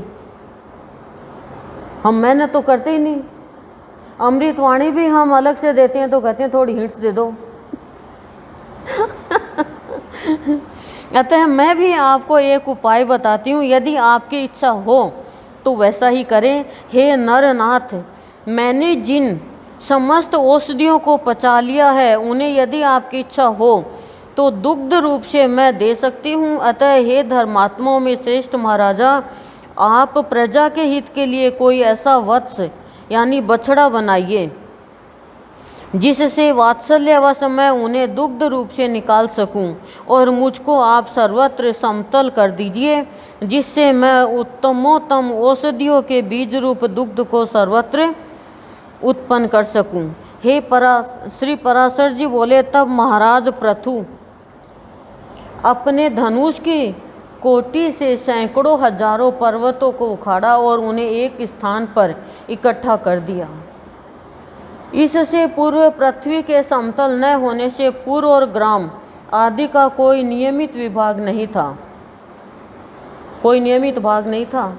हम मेहनत तो करते ही नहीं। अमृतवाणी भी हम अलग से देते हैं तो कहते हैं थोड़ी हिंट्स दे दो। अतः मैं भी आपको एक उपाय बताती हूँ, यदि आपकी इच्छा हो तो वैसा ही करें। हे नरनाथ, मैंने जिन समस्त औषधियों को पचा लिया है, उन्हें यदि आपकी इच्छा हो तो दुग्ध रूप से मैं दे सकती हूँ। अतः हे धर्मात्माओं में श्रेष्ठ महाराजा, आप प्रजा के हित के लिए कोई ऐसा वत्स यानी बछड़ा बनाइए जिससे वात्सल्यवश मैं उन्हें दुग्ध रूप से निकाल सकूं, और मुझको आप सर्वत्र समतल कर दीजिए, जिससे मैं उत्तमोत्तम औषधियों के बीज रूप दुग्ध को सर्वत्र उत्पन्न कर सकूं। हे श्री पराशर जी बोले, तब महाराज पृथु अपने धनुष की कोटि से सैकड़ों हजारों पर्वतों को उखाड़ा और उन्हें एक स्थान पर इकट्ठा कर दिया। इससे पूर्व पृथ्वी के समतल न होने से पुर और ग्राम आदि का कोई नियमित विभाग नहीं था। कोई नियमित भाग नहीं था,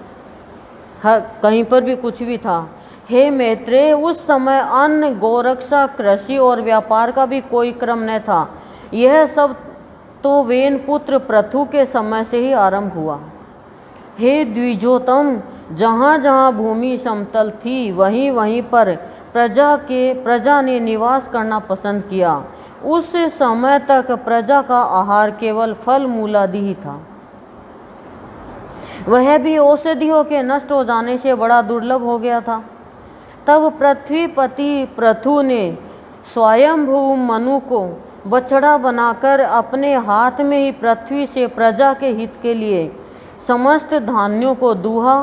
हर कहीं पर भी कुछ भी था। हे मैत्रेय, उस समय अन्न, गोरक्षा, कृषि और व्यापार का भी कोई क्रम न था। यह सब तो वेन पुत्र पृथु के समय से ही आरंभ हुआ। हे द्विजोतम, जहाँ जहाँ भूमि समतल थी वहीं वहीं पर प्रजा ने निवास करना पसंद किया। उस समय तक प्रजा का आहार केवल फल मूलादि ही था, वह भी औषधियों के नष्ट हो जाने से बड़ा दुर्लभ हो गया था। तब पृथ्वीपति पृथु ने स्वयंभू मनु को बछड़ा बनाकर अपने हाथ में ही पृथ्वी से प्रजा के हित के लिए समस्त धान्यों को दूहा।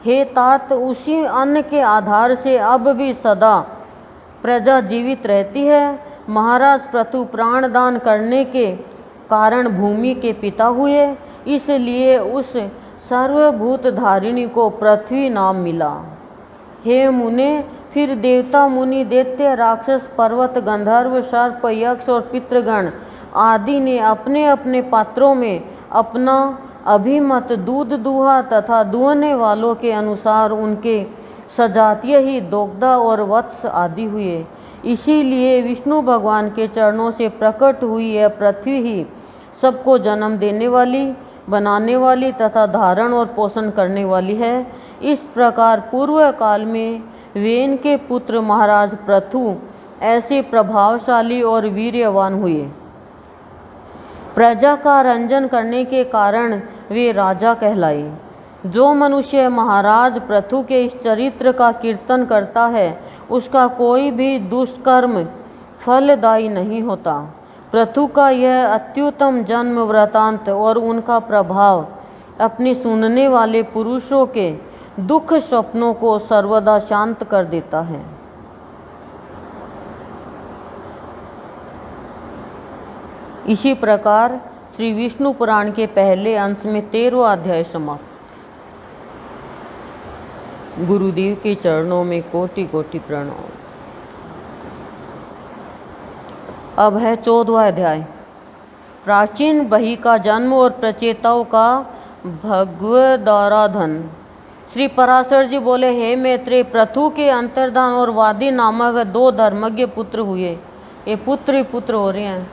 हे तात, उसी अन्न के आधार से अब भी सदा प्रजा जीवित रहती है। महाराज पृथु प्राणदान करने के कारण भूमि के पिता हुए, इसलिए उस सर्वभूत धारिणी को पृथ्वी नाम मिला। हे मुने, फिर देवता, मुनि, दैत्य, राक्षस, पर्वत, गंधर्व, सर्प, यक्ष और पितृगण आदि ने अपने अपने पात्रों में अपना अभिमत दूध दूहा तथा दुहने वालों के अनुसार उनके सजातीय ही दोग्धा और वत्स आदि हुए। इसीलिए विष्णु भगवान के चरणों से प्रकट हुई यह पृथ्वी ही सबको जन्म देने वाली, बनाने वाली तथा धारण और पोषण करने वाली है। इस प्रकार पूर्व काल में वेन के पुत्र महाराज पृथु ऐसे प्रभावशाली और वीर्यवान हुए। प्रजा का रंजन करने के कारण वे राजा कहलाए। जो मनुष्य महाराज पृथु के इस चरित्र का कीर्तन करता है, उसका कोई भी दुष्कर्म फलदायी नहीं होता। पृथु का यह अत्युत्तम जन्म वृतांत और उनका प्रभाव अपने सुनने वाले पुरुषों के दुख स्वप्नों को सर्वदा शांत कर देता है। इसी प्रकार श्री विष्णु पुराण के पहले अंश में 13वां अध्याय समाप्त। गुरुदेव के चरणों में कोटि कोटि प्रणाम। अब है 14वां अध्याय, प्राचीन बही का जन्म और प्रचेताओं का भगवदाराधन। श्री पराशर जी बोले, हे मैत्रेय, पृथु के अंतर्धान और वादी नामक 2 धर्मज्ञ पुत्र हुए। ये पुत्र ही पुत्र हो रहे हैं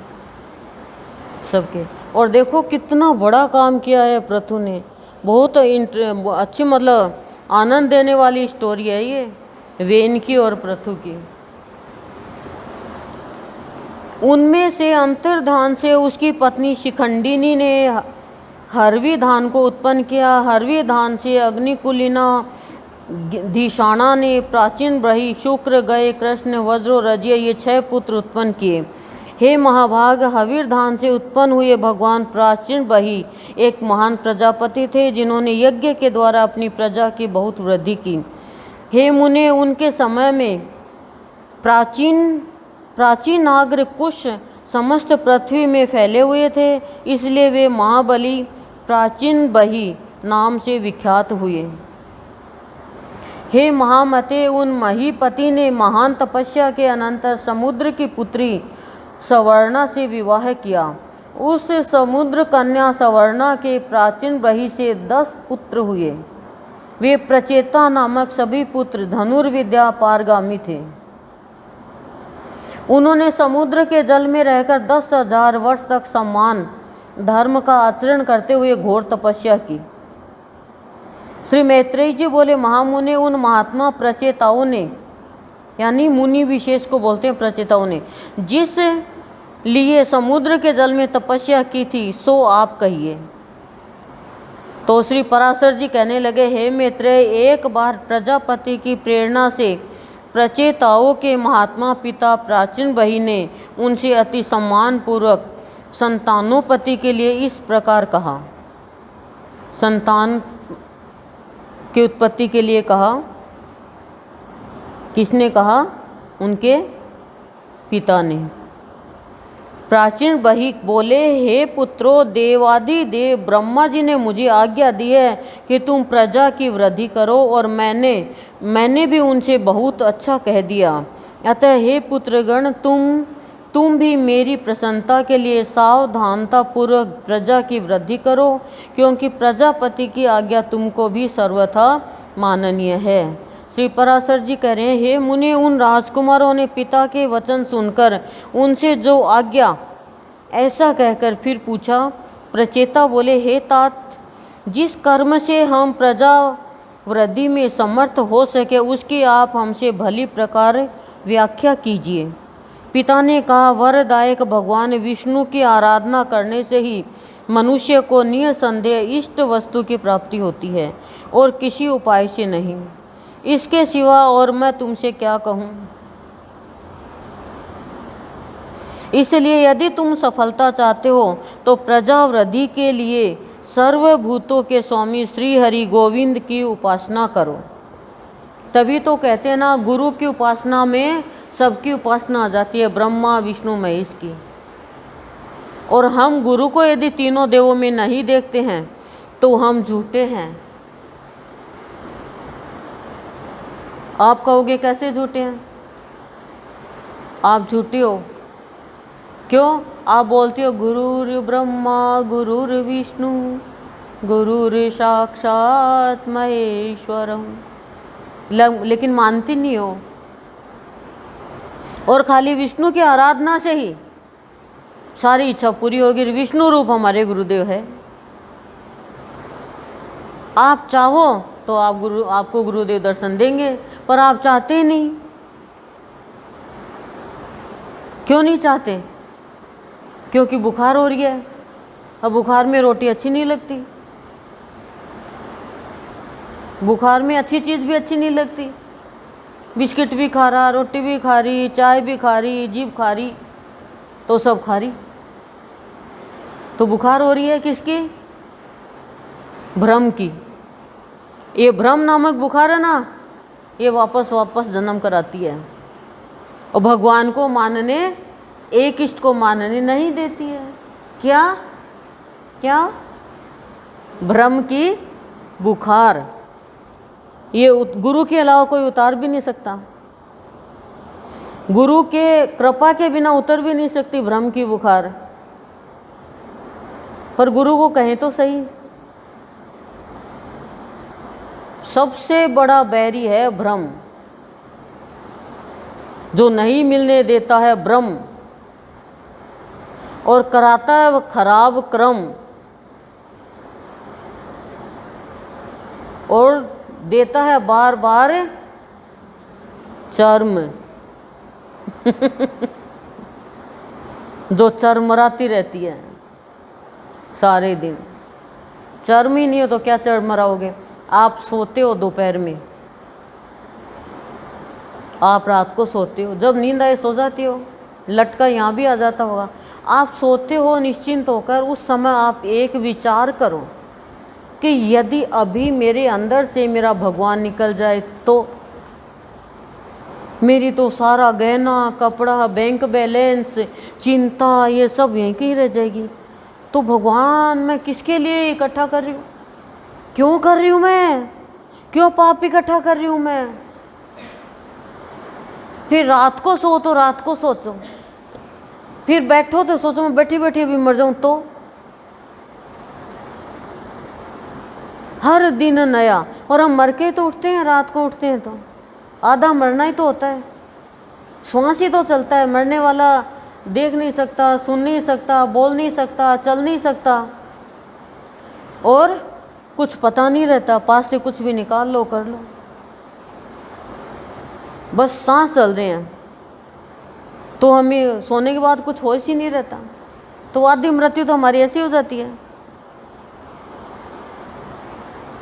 सबके। और देखो कितना बड़ा काम किया है पृथु ने। बहुत अच्छी, मतलब आनंद देने वाली स्टोरी है ये वेन की और पृथु की। उनमें से अंतर्धान से उसकी पत्नी शिखंडिनी ने हरवी धान को उत्पन्न किया। हरवी धान से अग्निकुलिना धीषाणा ने प्राचीन बही, शुक्र, गय, कृष्ण, वज्र, रजिया ये 6 पुत्र उत्पन्न किए। हे महाभाग, हवीर धान से उत्पन्न हुए भगवान प्राचीन बही एक महान प्रजापति थे, जिन्होंने यज्ञ के द्वारा अपनी प्रजा की बहुत वृद्धि की। हे मुने, उनके समय में प्राचीनाग्र कुश समस्त पृथ्वी में फैले हुए थे, इसलिए वे महाबली प्राचीन बही नाम से विख्यात हुए। हे महामते, उन महीपति ने महान तपस्या के अनंतर समुद्र की पुत्री सवर्णा से विवाह किया। उस समुद्र कन्या सवर्णा के प्राचीन बही से 10 पुत्र हुए। वे प्रचेता नामक सभी पुत्र धनुर्विद्या पारगामी थे। उन्होंने समुद्र के जल में रहकर 10,000 वर्ष तक समान धर्म का आचरण करते हुए घोर तपस्या की। श्री मैत्रेय जी बोले, महामुने, उन महात्मा प्रचेताओं ने, यानी मुनि विशेष को बोलते हैं प्रचेताओं ने, जिस लिए समुद्र के जल में तपस्या की थी, सो आप कहिए। तो श्री पराशर जी कहने लगे, हे मैत्रेय, एक बार प्रजापति की प्रेरणा से प्रचेताओं के महात्मा पिता प्राचीन बही ने उनसे अति सम्मान पूर्वक संतानोपति के लिए इस प्रकार कहा। संतान की उत्पत्ति के लिए कहा। किसने कहा? उनके पिता ने। प्राचीन बही बोले, हे पुत्रो, देवादिदेव ब्रह्मा जी ने मुझे आज्ञा दी है कि तुम प्रजा की वृद्धि करो, और मैंने भी उनसे बहुत अच्छा कह दिया। अतः हे पुत्रगण, तुम भी मेरी प्रसन्नता के लिए सावधानतापूर्वक प्रजा की वृद्धि करो, क्योंकि प्रजापति की आज्ञा तुमको भी सर्वथा माननीय है। श्री पराशर जी कह रहे हैं, हे मुने, उन राजकुमारों ने पिता के वचन सुनकर उनसे जो आज्ञा, ऐसा कहकर फिर पूछा। प्रचेता बोले, हे तात, जिस कर्म से हम प्रजा वृद्धि में समर्थ हो सके, उसकी आप हमसे भली प्रकार व्याख्या कीजिए। पिता ने कहा, वरदायक भगवान विष्णु की आराधना करने से ही मनुष्य को निसंदेह इष्ट वस्तु की प्राप्ति होती है, और किसी उपाय से नहीं। इसके सिवा और मैं तुमसे क्या कहूँ। इसलिए यदि तुम सफलता चाहते हो तो प्रजा वृद्धि के लिए सर्वभूतों के स्वामी श्री हरि गोविंद की उपासना करो। तभी तो कहते हैं ना, गुरु की उपासना में सबकी उपासना आ जाती है, ब्रह्मा विष्णु महेश की। और हम गुरु को यदि तीनों देवों में नहीं देखते हैं तो हम झूठे हैं। आप कहोगे कैसे झूठे हैं? आप झूठे हो। क्यों? आप बोलते हो गुरुर् ब्रह्मा गुरुर् विष्णु गुरुर् साक्षात महेश्वरम, लेकिन मानती नहीं हो। और खाली विष्णु की आराधना से ही सारी इच्छा पूरी होगी। विष्णु रूप हमारे गुरुदेव है। आप चाहो तो आपको गुरुदेव दर्शन देंगे, पर आप चाहते ही नहीं। क्यों नहीं चाहते? क्योंकि बुखार हो रही है। अब बुखार में रोटी अच्छी नहीं लगती, बुखार में अच्छी चीज़ भी अच्छी नहीं लगती। बिस्किट भी खा रहा, रोटी भी खा रही, चाय भी खा रही, जीभ खा रही, तो सब खा रही। तो बुखार हो रही है किसकी? भ्रम की। ये भ्रम नामक बुखार है ना, ये वापस जन्म कराती है और भगवान को मानने, एक इष्ट को मानने नहीं देती है। क्या क्या? भ्रम की बुखार। ये गुरु के अलावा कोई उतार भी नहीं सकता। गुरु के कृपा के बिना उतर भी नहीं सकती भ्रम की बुखार। पर गुरु को कहें तो सही, सबसे बड़ा बैरी है भ्रम, जो नहीं मिलने देता है ब्रह्म और कराता है खराब क्रम और देता है बार बार चर्म जो चरमराती रहती है सारे दिन। चर्म ही नहीं हो तो क्या चरमराओगे? आप सोते हो दोपहर में, आप रात को सोते हो, जब नींद आए सो जाती हो, लटका यहाँ भी आ जाता होगा। आप सोते हो निश्चिंत होकर, उस समय आप एक विचार करो कि यदि अभी मेरे अंदर से मेरा भगवान निकल जाए तो मेरी तो सारा गहना कपड़ा बैंक बैलेंस चिंता ये सब यहीं की रह जाएगी। तो भगवान मैं किसके लिए इकट्ठा कर रही हूँ? क्यों कर रही हूँ मैं? क्यों पाप इकट्ठा कर रही हूँ मैं? फिर रात को सो तो रात को सोचो, फिर बैठो तो सोचो मैं बैठी बैठी अभी मर जाऊं तो। हर दिन नया। और हम मर के तो उठते हैं, रात को उठते हैं तो आधा मरना ही तो होता है। श्वास ही तो चलता है। मरने वाला देख नहीं सकता, सुन नहीं सकता, बोल नहीं सकता, चल नहीं सकता और कुछ पता नहीं रहता। पास से कुछ भी निकाल लो, कर लो, बस सांस चल रहे हैं। तो हमें सोने के बाद कुछ होश ही नहीं रहता। तो आधी मृत्यु तो हमारी ऐसी हो जाती है।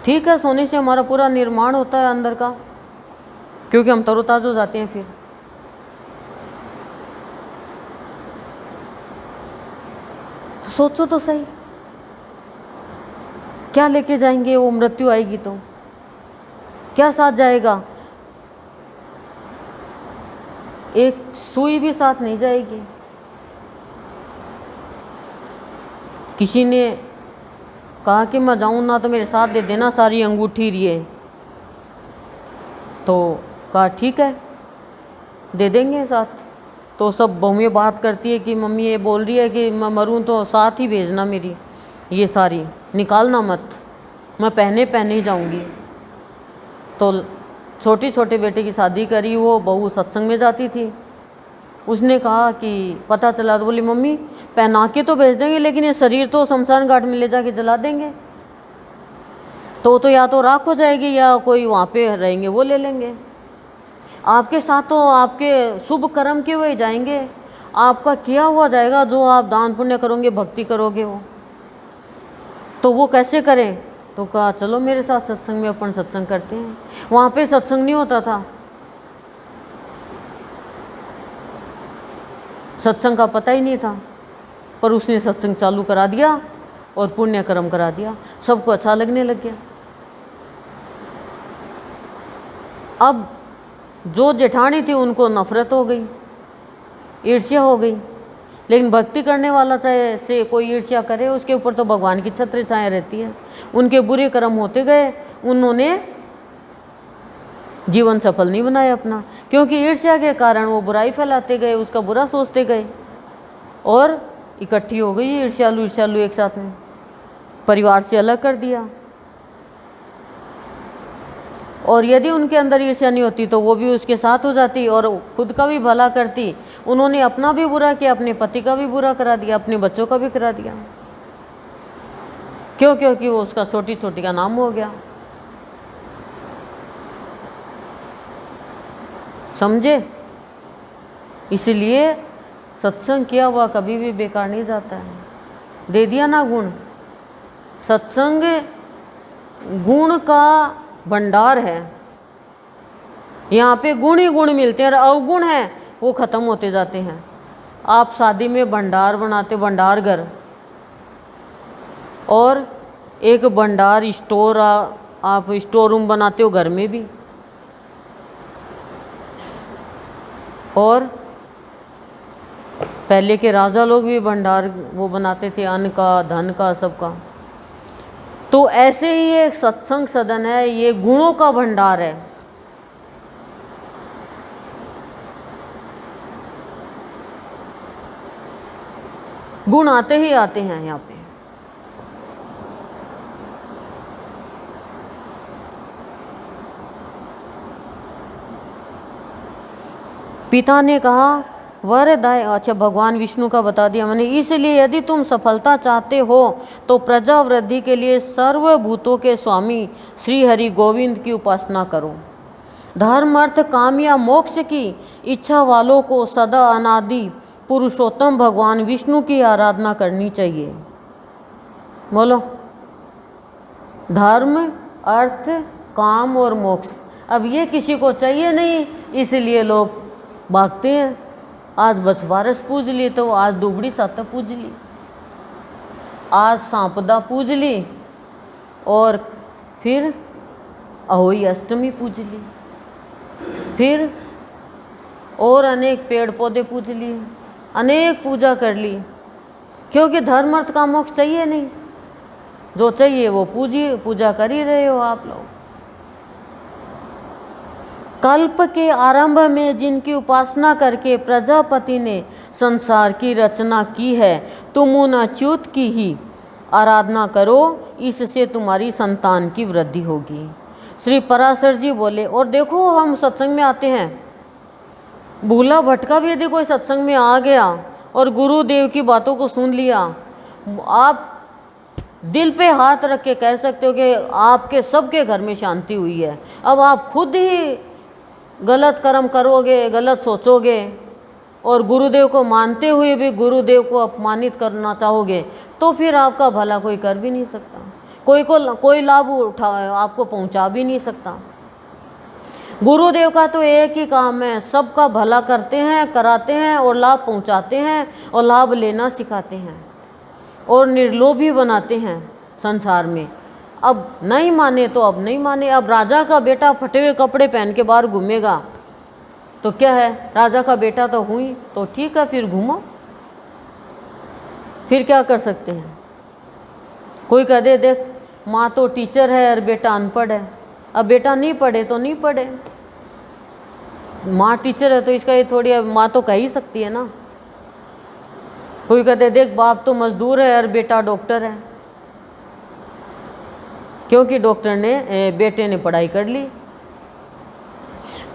ठीक है, सोने से हमारा पूरा निर्माण होता है अंदर का, क्योंकि हम तरोताजा हो जाते हैं। फिर तो सोचो तो सही, क्या लेके जाएंगे? वो मृत्यु आएगी तो क्या साथ जाएगा? एक सुई भी साथ नहीं जाएगी। किसी ने कहा कि मैं जाऊं ना तो मेरे साथ दे देना सारी अंगूठी रिए। तो कहा ठीक है दे देंगे साथ। तो सब बहुएं बात करती है कि मम्मी ये बोल रही है कि मैं मरूं तो साथ ही भेजना मेरी, ये सारी निकालना मत, मैं पहने ही जाऊंगी। तो छोटे बेटे की शादी करी, वो बहू सत्संग में जाती थी। उसने कहा कि पता चला तो बोली मम्मी पहना के तो भेज देंगे लेकिन ये शरीर तो शमशान घाट में ले जाके जला देंगे, तो या तो राख हो जाएगी या कोई वहाँ पे रहेंगे वो ले लेंगे। आपके साथ तो आपके शुभ कर्म के हुए जाएंगे, आपका किया हुआ जाएगा, जो आप दान पुण्य करोगे भक्ति करोगे वो, तो वो कैसे करें? तो कहा चलो मेरे साथ सत्संग में अपन सत्संग करते हैं। वहाँ पे सत्संग नहीं होता था, सत्संग का पता ही नहीं था, पर उसने सत्संग चालू करा दिया और पुण्य कर्म करा दिया, सबको अच्छा लगने लग गया। अब जो जेठानी थी उनको नफरत हो गई, ईर्ष्या हो गई। लेकिन भक्ति करने वाला चाहे से कोई ईर्ष्या करे, उसके ऊपर तो भगवान की छत्र छाया रहती है। उनके बुरे कर्म होते गए, उन्होंने जीवन सफल नहीं बनाया अपना, क्योंकि ईर्ष्या के कारण वो बुराई फैलाते गए, उसका बुरा सोचते गए और इकट्ठी हो गई ईर्ष्यालु ईर्ष्यालु एक साथ में, परिवार से अलग कर दिया। और यदि उनके अंदर ईर्ष्या नहीं होती तो वो भी उसके साथ हो जाती और खुद का भी भला करती। उन्होंने अपना भी बुरा किया, अपने पति का भी बुरा करा दिया, अपने बच्चों का भी करा दिया। क्यों? क्योंकि वो उसका छोटी छोटी का नाम हो गया। समझे? इसलिए सत्संग किया हुआ कभी भी बेकार नहीं जाता है। दे दिया ना गुण, सत्संग गुण का भंडार है। यहाँ पे गुण ही गुण मिलते हैं और अवगुण है वो खत्म होते जाते हैं। आप शादी में भंडार बनाते, भंडार घर, और एक भंडार स्टोर आप स्टोर रूम बनाते हो घर में भी। और पहले के राजा लोग भी भंडार वो बनाते थे, अन्न का, धन का, सबका। तो ऐसे ही एक सत्संग सदन है, ये गुणों का भंडार है। गुण आते ही आते हैं यहाँ पे। पिता ने कहा वरदाय, अच्छा भगवान विष्णु का बता दिया मैंने। इसलिए यदि तुम सफलता चाहते हो तो प्रजा वृद्धि के लिए सर्वभूतों के स्वामी श्री हरि गोविंद की उपासना करो। धर्म अर्थ काम या मोक्ष की इच्छा वालों को सदा अनादि पुरुषोत्तम भगवान विष्णु की आराधना करनी चाहिए। बोलो, धर्म अर्थ काम और मोक्ष, अब ये किसी को चाहिए नहीं, इसलिए लोग भागते हैं। आज बछबारस पूज ली तो आज दुबड़ी साता पूज ली, आज सांपदा पूज ली और फिर अहोई अष्टमी पूज ली, फिर और अनेक पेड़ पौधे पूज लिए, अनेक पूजा कर ली, क्योंकि धर्म अर्थ का मोक्ष चाहिए नहीं। जो चाहिए वो पूजा कर ही रहे हो आप लोग। कल्प के आरंभ में जिनकी उपासना करके प्रजापति ने संसार की रचना की है, तुम उन अच्युत की ही आराधना करो, इससे तुम्हारी संतान की वृद्धि होगी। श्री पराशर जी बोले। और देखो, हम सत्संग में आते हैं, भूला भटका भी यदि कोई सत्संग में आ गया और गुरुदेव की बातों को सुन लिया, आप दिल पे हाथ रख के कह सकते हो कि आपके सबके घर में शांति हुई है। अब आप खुद ही गलत कर्म करोगे, गलत सोचोगे और गुरुदेव को मानते हुए भी गुरुदेव को अपमानित करना चाहोगे, तो फिर आपका भला कोई कर भी नहीं सकता, कोई लाभ आपको पहुंचा भी नहीं सकता। गुरुदेव का तो एक ही काम है, सबका भला करते हैं, कराते हैं और लाभ पहुंचाते हैं और लाभ लेना सिखाते हैं और निर्लोभी बनाते हैं संसार में। अब नहीं माने तो अब नहीं माने। अब राजा का बेटा फटे हुए कपड़े पहन के बाहर घूमेगा तो क्या है, राजा का बेटा तो हुई तो ठीक है, फिर घूमो, फिर क्या कर सकते हैं। कोई कह दे देख माँ तो टीचर है और बेटा अनपढ़ है, अब बेटा नहीं पढ़े तो नहीं पढ़े, माँ टीचर है तो इसका ये थोड़ी, अब माँ तो कह ही सकती है ना। कोई कहते देख बाप तो मजदूर है और बेटा डॉक्टर है, क्योंकि डॉक्टर ने बेटे ने पढ़ाई कर ली।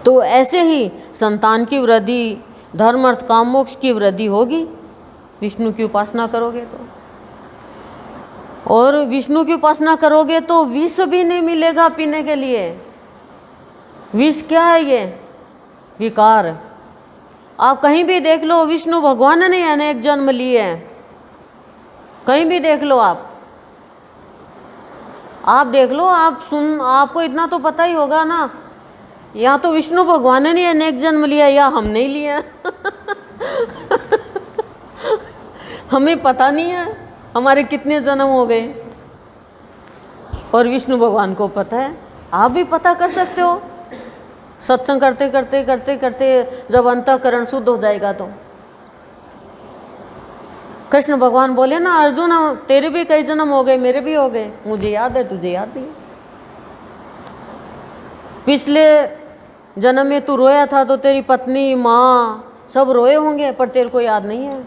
तो ऐसे ही संतान की वृद्धि, धर्म अर्थ काम मोक्ष की वृद्धि होगी विष्णु की उपासना करोगे तो। और विष्णु की उपासना करोगे तो विष भी नहीं मिलेगा पीने के लिए। विष क्या है? ये विकार। आप कहीं भी देख लो, विष्णु भगवान ने अनेक जन्म लिए हैं, कहीं भी देख लो आप देख लो, आपको इतना तो पता ही होगा ना, या तो विष्णु भगवान ने अनेक जन्म लिया या हम नहीं लिया हमें पता नहीं है, हमारे कितने जन्म हो गए, और विष्णु भगवान को पता है। आप भी पता कर सकते हो सत्संग करते करते करते करते जब अंतःकरण शुद्ध हो जाएगा तो। कृष्ण भगवान बोले ना, अर्जुन तेरे भी कई जन्म हो गए, मेरे भी हो गए, मुझे याद है तुझे याद नहीं। पिछले जन्म में तू रोया था तो तेरी पत्नी माँ सब रोए होंगे, पर तेरे को याद नहीं है।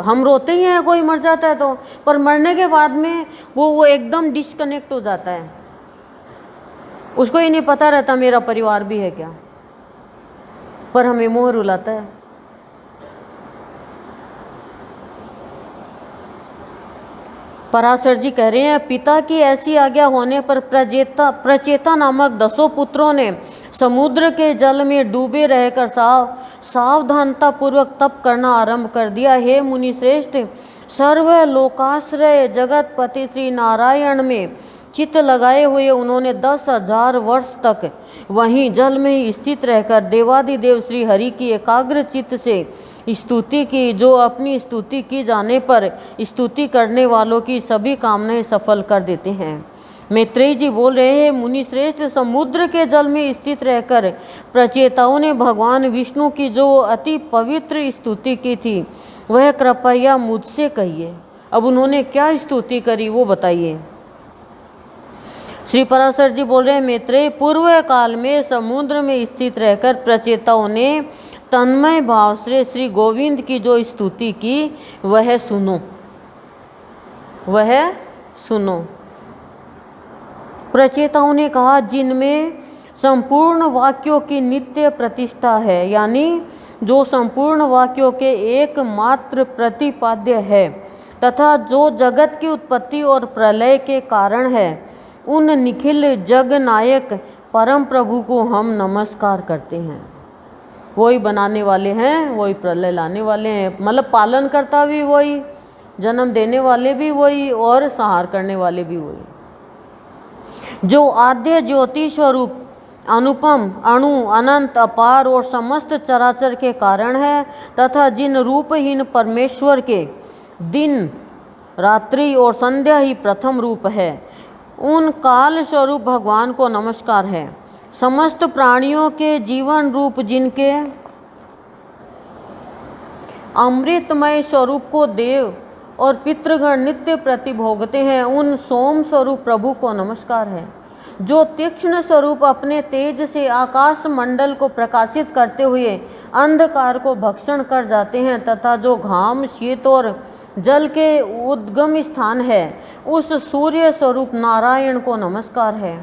हम रोते ही हैं कोई मर जाता है तो, पर मरने के बाद में वो एकदम डिस्कनेक्ट हो जाता है, उसको ही नहीं पता रहता मेरा परिवार भी है क्या, पर हमें मोह रुलाता है। पराशर जी कह रहे हैं, पिता की ऐसी आज्ञा होने पर प्रचेता नामक 10 पुत्रों ने समुद्र के जल में डूबे रहकर सावधानता पूर्वक तप करना आरंभ कर दिया। हे मुनि श्रेष्ठ, सर्व लोकाश्रय जगतपति श्री नारायण में चित्त लगाए हुए उन्होंने 10,000 वर्ष तक वहीं जल में ही स्थित रहकर देवादिदेव श्री हरि की एकाग्र चित्त से स्तुति की, जो अपनी स्तुति की जाने पर स्तुति करने वालों की सभी कामनाएं सफल कर देते हैं। मैत्रेय जी बोल रहे हैं, मुनि श्रेष्ठ, समुद्र के जल में स्थित रहकर प्रचेताओं ने भगवान विष्णु की जो अति पवित्र स्तुति की थी वह कृपया मुझसे कहिए। अब उन्होंने क्या स्तुति करी वो बताइए। श्री पराशर जी बोल रहे हैं, मैत्रेय, पूर्व काल में समुद्र में स्थित रहकर प्रचेताओं ने तन्मय भाव से श्री गोविंद की जो स्तुति की वह सुनो, वह सुनो। प्रचेताओं ने कहा, जिनमें संपूर्ण वाक्यों की नित्य प्रतिष्ठा है, यानी जो संपूर्ण वाक्यों के एकमात्र प्रतिपाद्य है तथा जो जगत की उत्पत्ति और प्रलय के कारण है, उन निखिल जग नायक परम प्रभु को हम नमस्कार करते हैं। वही बनाने वाले हैं, वही प्रलय लाने वाले हैं, मतलब पालन करता भी वही, जन्म देने वाले भी वही और संहार करने वाले भी वही। जो आद्य ज्योति स्वरूप अनुपम अणु अनंत अपार और समस्त चराचर के कारण है तथा जिन रूपहीन परमेश्वर के दिन रात्रि और संध्या ही प्रथम रूप है, उन काल स्वरूप भगवान को नमस्कार है। समस्त प्राणियों के जीवन रूप जिनके अमृतमय स्वरूप को देव और पितृगण नित्य प्रतिभोगते हैं, उन सोम स्वरूप प्रभु को नमस्कार है। जो तीक्ष्ण स्वरूप अपने तेज से आकाश मंडल को प्रकाशित करते हुए अंधकार को भक्षण कर जाते हैं तथा जो घाम शीत और जल के उद्गम स्थान है, उस सूर्य स्वरूप नारायण को नमस्कार है।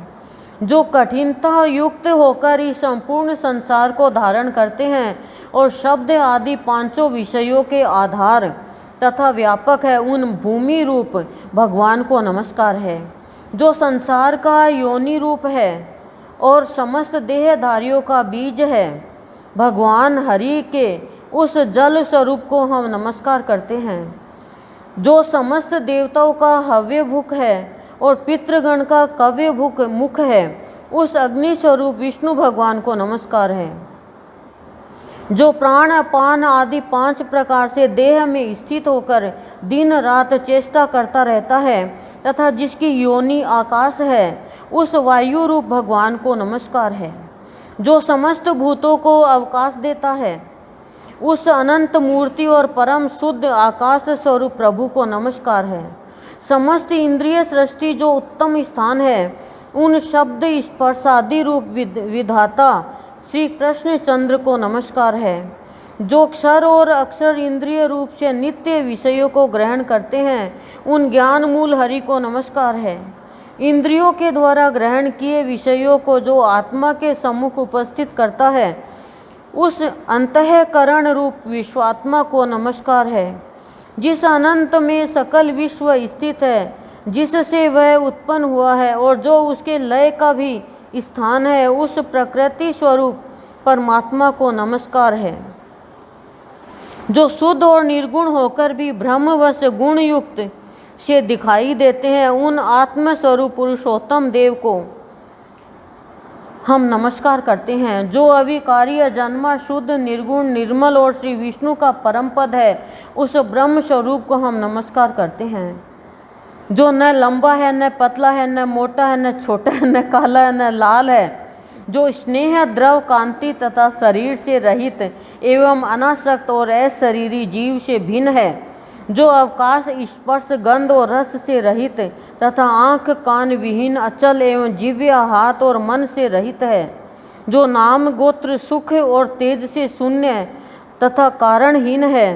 जो कठिनता युक्त होकर इस संपूर्ण संसार को धारण करते हैं और शब्द आदि पांचों विषयों के आधार तथा व्यापक है, उन भूमि रूप भगवान को नमस्कार है। जो संसार का योनि रूप है और समस्त देहधारियों का बीज है, भगवान हरि के उस जल स्वरूप को हम नमस्कार करते हैं। जो समस्त देवताओं का हव्य भुक है और पितृगण का कव्य भुक मुख है, उस अग्नि स्वरूप विष्णु भगवान को नमस्कार है। जो प्राण अपान आदि 5 प्रकार से देह में स्थित होकर दिन रात चेष्टा करता रहता है तथा जिसकी योनि आकाश है, उस वायु रूप भगवान को नमस्कार है। जो समस्त भूतों को अवकाश देता है, उस अनंत मूर्ति और परम शुद्ध आकाश स्वरूप प्रभु को नमस्कार है। समस्त इंद्रिय सृष्टि जो उत्तम स्थान है, उन शब्द स्पर्शादि रूप विधाता श्री कृष्ण चंद्र को नमस्कार है। जो क्षर और अक्षर इंद्रिय रूप से नित्य विषयों को ग्रहण करते हैं, उन ज्ञान मूल हरि को नमस्कार है। इंद्रियों के द्वारा ग्रहण किए विषयों को जो आत्मा के सम्मुख उपस्थित करता है, उस अंतःकरण रूप विश्वात्मा को नमस्कार है। जिस अनंत में सकल विश्व स्थित है, जिससे वह उत्पन्न हुआ है और जो उसके लय का भी स्थान है, उस प्रकृति स्वरूप परमात्मा को नमस्कार है। जो शुद्ध और निर्गुण होकर भी ब्रह्मवश गुण युक्त से दिखाई देते हैं, उन आत्म स्वरूप पुरुषोत्तम देव को हम नमस्कार करते हैं। जो अविकारी, अजन्मा, शुद्ध, निर्गुण, निर्मल और श्री विष्णु का परम पद है, उस ब्रह्म स्वरूप को हम नमस्कार करते हैं। जो न लंबा है, न पतला है, न मोटा है, न छोटा है, न काला है, न लाल है, जो स्नेह, द्रव, कांति तथा शरीर से रहित एवं अनासक्त और अशरीरी जीव से भिन्न है, जो अवकाश, स्पर्श, गंध और रस से रहित तथा आँख कान विहीन, अचल एवं जिह्वा, हाथ और मन से रहित है, जो नाम, गोत्र, सुख और तेज से शून्य तथा कारणहीन है,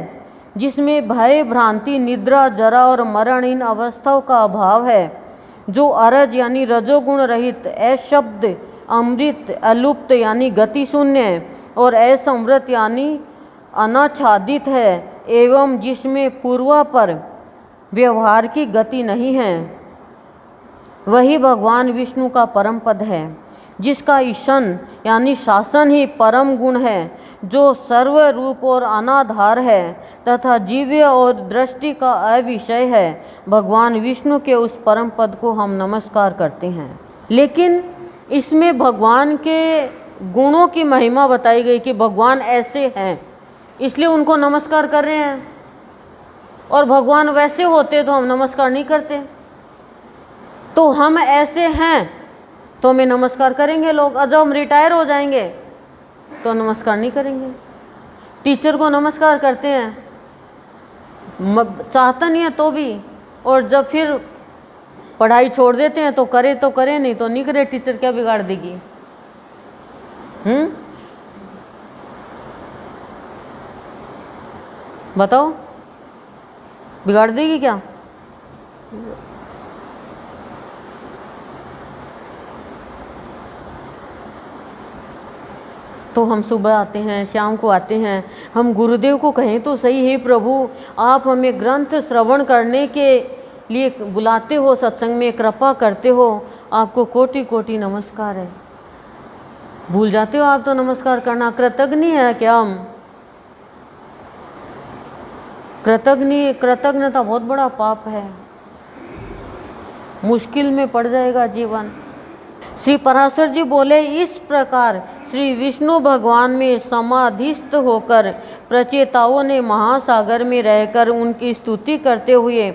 जिसमें भय, भ्रांति, निद्रा, जरा और मरण इन अवस्थाओं का अभाव है, जो अरज यानी रजोगुण रहित, अशब्द, अमृत, अलुप्त यानी गति शून्य और असंवृत यानी अनाच्छादित है, एवं जिसमें पूर्वापर व्यवहार की गति नहीं है, वही भगवान विष्णु का परम पद है, जिसका ईशन यानी शासन ही परम गुण है, जो सर्व रूप और अनाधार है तथा जीव्य और दृष्टि का अविषय है। भगवान विष्णु के उस परम पद को हम नमस्कार करते हैं। लेकिन इसमें भगवान के गुणों की महिमा बताई गई कि भगवान ऐसे हैं, इसलिए उनको नमस्कार कर रहे हैं, और भगवान वैसे होते तो हम नमस्कार नहीं करते। तो हम ऐसे हैं तो हमें नमस्कार करेंगे लोग, और जब हम रिटायर हो जाएंगे तो नमस्कार नहीं करेंगे। टीचर को नमस्कार करते हैं, चाहता नहीं है तो भी, और जब फिर पढ़ाई छोड़ देते हैं तो करे नहीं तो नहीं करे। टीचर क्या बिगाड़ देगी? बताओ, बिगाड़ देगी क्या? तो हम सुबह आते हैं, शाम को आते हैं, हम गुरुदेव को कहें तो सही, हे प्रभु आप हमें ग्रंथ श्रवण करने के लिए बुलाते हो, सत्संग में कृपा करते हो, आपको कोटि कोटि नमस्कार है। भूल जाते हो आप तो नमस्कार करना। कृतज्ञ है क्या हम? कृतज्ञता बहुत बड़ा पाप है, मुश्किल में पड़ जाएगा जीवन। श्री पराशर जी बोले, इस प्रकार श्री विष्णु भगवान में समाधिस्थ होकर प्रचेताओं ने महासागर में रहकर उनकी स्तुति करते हुए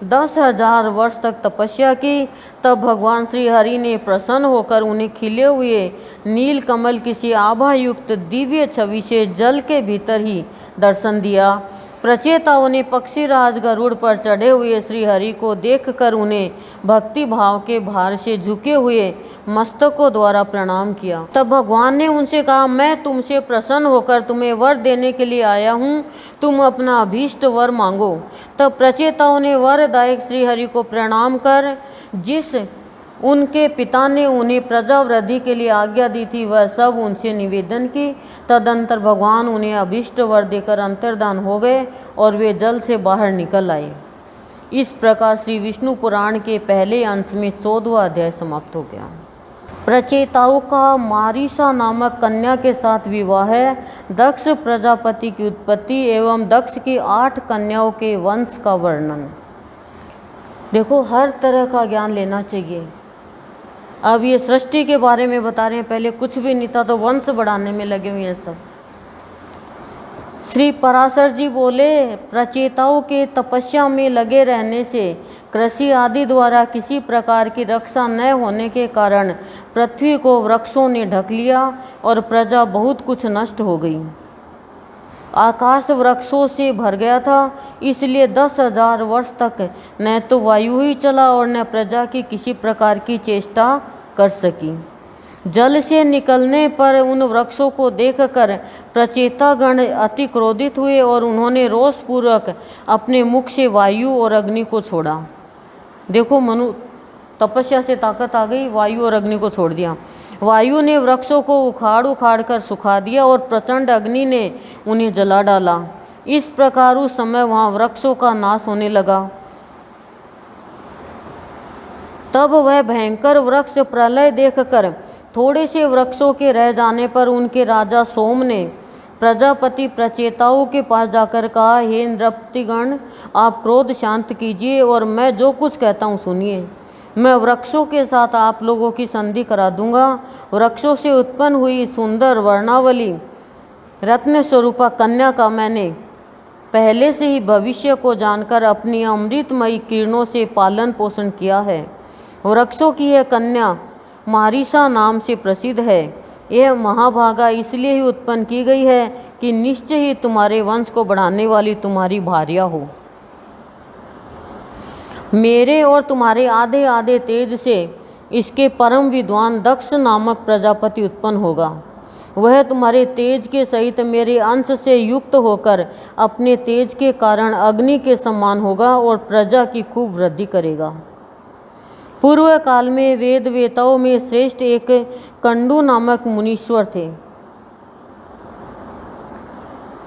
10,000 वर्ष तक तपस्या की। तब भगवान श्री हरि ने प्रसन्न होकर उन्हें खिले हुए नील कमल किसी आभा युक्त दिव्य छवि से जल के भीतर ही दर्शन दिया। प्रचेताओं ने पक्षीराज गरुड़ पर चढ़े हुए श्री हरि को देखकर उन्हें भक्ति भाव के भार से झुके हुए मस्तकों द्वारा प्रणाम किया। तब भगवान ने उनसे कहा, मैं तुमसे प्रसन्न होकर तुम्हें वर देने के लिए आया हूँ, तुम अपना अभीष्ट वर मांगो। तब प्रचेताओं ने वरदायक श्री हरि को प्रणाम कर जिस उनके पिता ने उन्हें प्रजा वृद्धि के लिए आज्ञा दी थी, वह सब उनसे निवेदन की। तदंतर भगवान उन्हें अभीष्ट वर देकर अंतर्धान हो गए और वे जल से बाहर निकल आए। इस प्रकार श्री विष्णु पुराण के पहले अंश में 14वां अध्याय समाप्त हो गया। प्रचेताओं का मारीसा नामक कन्या के साथ विवाह है। दक्ष प्रजापति की उत्पत्ति एवं दक्ष की 8 कन्याओं के वंश का वर्णन। देखो, हर तरह का ज्ञान लेना चाहिए। अब ये सृष्टि के बारे में बता रहे हैं, पहले कुछ भी नहीं था तो वंश बढ़ाने में लगे हुए हैं सब। श्री पराशर जी बोले, प्रचेताओं के तपस्या में लगे रहने से कृषि आदि द्वारा किसी प्रकार की रक्षा न होने के कारण पृथ्वी को वृक्षों ने ढक लिया और प्रजा बहुत कुछ नष्ट हो गई। आकाश वृक्षों से भर गया था, इसलिए 10,000 वर्ष तक न तो वायु ही चला और न प्रजा की किसी प्रकार की चेष्टा कर सकी। जल से निकलने पर उन वृक्षों को देखकर प्रचेतागण अति क्रोधित हुए और उन्होंने रोषपूर्वक अपने मुख से वायु और अग्नि को छोड़ा। देखो, मनु तपस्या से ताकत आ गई, वायु और अग्नि को छोड़ दिया। वायु ने वृक्षों को उखाड़ कर सुखा दिया और प्रचंड अग्नि ने उन्हें जला डाला। इस प्रकार उस समय वहाँ वृक्षों का नाश होने लगा। तब वह भयंकर वृक्ष प्रलय देखकर थोड़े से वृक्षों के रह जाने पर उनके राजा सोम ने प्रजापति प्रचेताओं के पास जाकर कहा, हे नृपतिगण, आप क्रोध शांत कीजिए और मैं जो कुछ कहता हूँ सुनिए। मैं वृक्षों के साथ आप लोगों की संधि करा दूंगा। वृक्षों से उत्पन्न हुई सुंदर वर्णावली रत्न स्वरूपा कन्या का मैंने पहले से ही भविष्य को जानकर अपनी अमृतमयी किरणों से पालन पोषण किया है। वृक्षों की यह कन्या मारीसा नाम से प्रसिद्ध है। यह महाभागा इसलिए ही उत्पन्न की गई है कि निश्चय ही तुम्हारे वंश को बढ़ाने वाली तुम्हारी भार्या हो। मेरे और तुम्हारे आधे आधे तेज से इसके परम विद्वान दक्ष नामक प्रजापति उत्पन्न होगा। वह तुम्हारे तेज के सहित मेरे अंश से युक्त होकर अपने तेज के कारण अग्नि के समान होगा और प्रजा की खूब वृद्धि करेगा। पूर्व काल में वेद वेताओं में श्रेष्ठ एक कंडू नामक मुनीश्वर थे।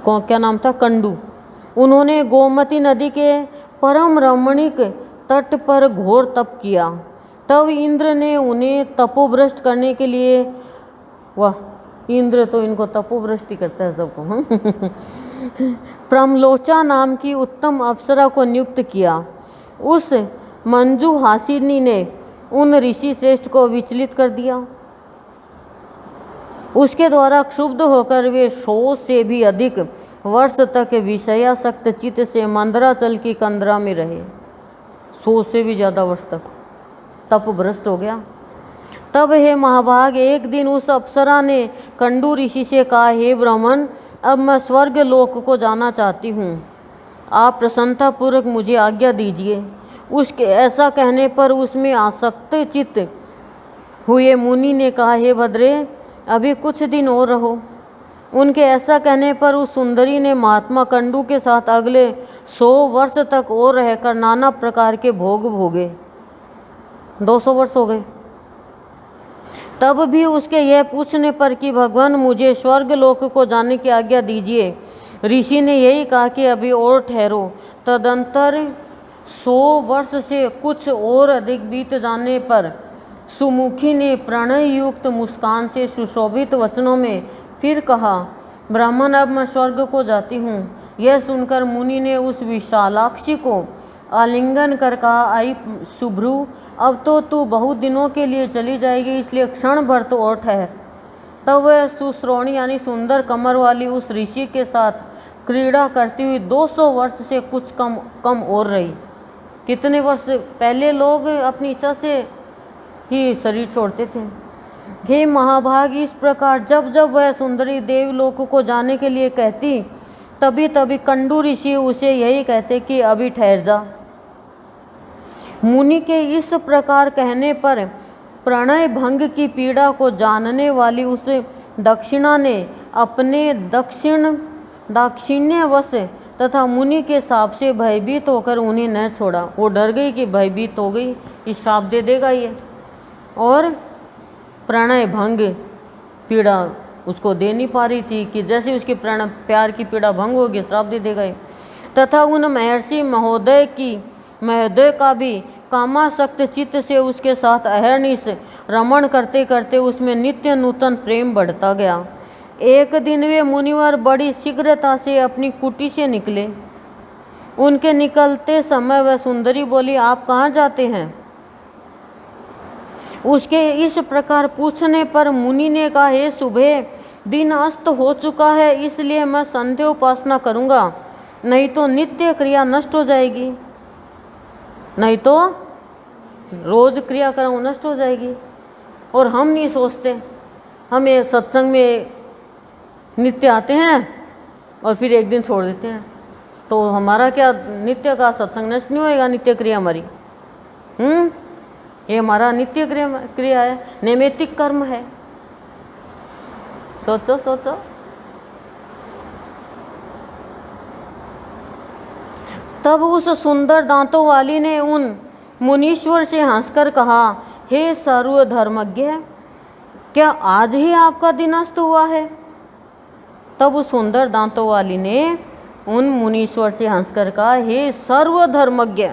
क्या नाम था? कंडू। उन्होंने गोमती नदी के परम रमणीक तट पर घोर तप किया। तब इंद्र ने उन्हें तपोभ्रष्ट करने के लिए, वाह, इंद्र तो इनको तपोभ्रष्टि करता है सबको, प्रमलोचा नाम की उत्तम अप्सरा को नियुक्त किया। उस मंजू हासिनी ने उन ऋषि श्रेष्ठ को विचलित कर दिया। उसके द्वारा क्षुब्ध होकर वे 100 से भी अधिक वर्ष तक विषयासक्त चित्त से मंदराचल की कंदरा में रहे। 100 से भी ज़्यादा वर्ष तक तप भ्रष्ट हो गया। तब हे महाभाग, एक दिन उस अप्सरा ने कंडू ऋषि से कहा, हे ब्राह्मण, अब मैं स्वर्ग लोक को जाना चाहती हूँ। आप प्रसन्नतापूर्वक मुझे आज्ञा दीजिए। उसके ऐसा कहने पर उसमें आसक्त चित्त हुए मुनि ने कहा, हे भद्रे, अभी कुछ दिन और रहो। उनके ऐसा कहने पर उस सुंदरी ने महात्मा कंडू के साथ अगले 100 वर्ष तक और रहकर नाना प्रकार के भोग भोगे। 200 वर्ष हो गए। तब भी उसके यह पूछने पर कि भगवान, मुझे स्वर्ग लोक को जाने की आज्ञा दीजिए, ऋषि ने यही कहा कि अभी और ठहरो। तदंतर 100 वर्ष से कुछ और अधिक बीत जाने पर सुमुखी ने प्रणय युक्त मुस्कान से सुशोभित वचनों में फिर कहा, ब्राह्मण, अब मैं स्वर्ग को जाती हूँ। यह सुनकर मुनि ने उस विशालाक्षी को आलिंगन कर कहा, आई शुभ्रू, अब तो तू बहुत दिनों के लिए चली जाएगी, इसलिए क्षण भर तो और ठहर। तब वह सुश्रोणी यानी सुंदर कमर वाली उस ऋषि के साथ क्रीड़ा करती हुई 200 वर्ष से कुछ कम और रही। कितने वर्ष पहले लोग अपनी इच्छा से ही शरीर छोड़ते थे। हे महाभाग, इस प्रकार जब जब वह सुंदरी देवलोक को जाने के लिए कहती, तभी तभी कंडू ऋषि उसे यही कहते कि अभी ठहर जा। मुनि के इस प्रकार कहने पर प्रणय भंग की पीड़ा को जानने वाली उस दक्षिणा ने अपने दाक्षिण्यवश तथा मुनि के शाप से भयभीत होकर उन्हें न छोड़ा। वो डर गई कि भयभीत हो गई, इस शाप दे देगा ये, और प्रणय भंग पीड़ा उसको दे नहीं पा रही थी कि जैसे उसके प्यार की पीड़ा भंग होगी, श्राप दे देगा। तथा उन महर्षि महोदय का भी कामासक्त चित्त से उसके साथ अहर्निश रमण करते करते उसमें नित्य नूतन प्रेम बढ़ता गया। एक दिन वे मुनिवर बड़ी शीघ्रता से अपनी कुटी से निकले। उनके निकलते समय वह सुंदरी बोली, आप कहाँ जाते हैं? उसके इस प्रकार पूछने पर मुनि ने कहा, हे सुबह, दिन अस्त हो चुका है, इसलिए मैं संध्या उपासना करूँगा, नहीं तो नित्य क्रिया नष्ट हो जाएगी। नहीं तो रोज क्रिया करूँ नष्ट हो जाएगी। और हम नहीं सोचते, हम ये सत्संग में नित्य आते हैं और फिर एक दिन छोड़ देते हैं, तो हमारा क्या नित्य का सत्संग नष्ट नहीं होएगा? नित्य क्रिया हमारी ये हमारा नित्य क्रिया है, नैमित्तिक कर्म है। सोचो सोचो। तब उस सुंदर दांतों वाली ने उन मुनीश्वर से हंसकर कहा, हे सर्वधर्मज्ञ, क्या आज ही आपका दिन अस्त हुआ है? तब उस सुंदर दांतों वाली ने उन मुनीश्वर से हंसकर कहा, हे सर्वधर्मज्ञ,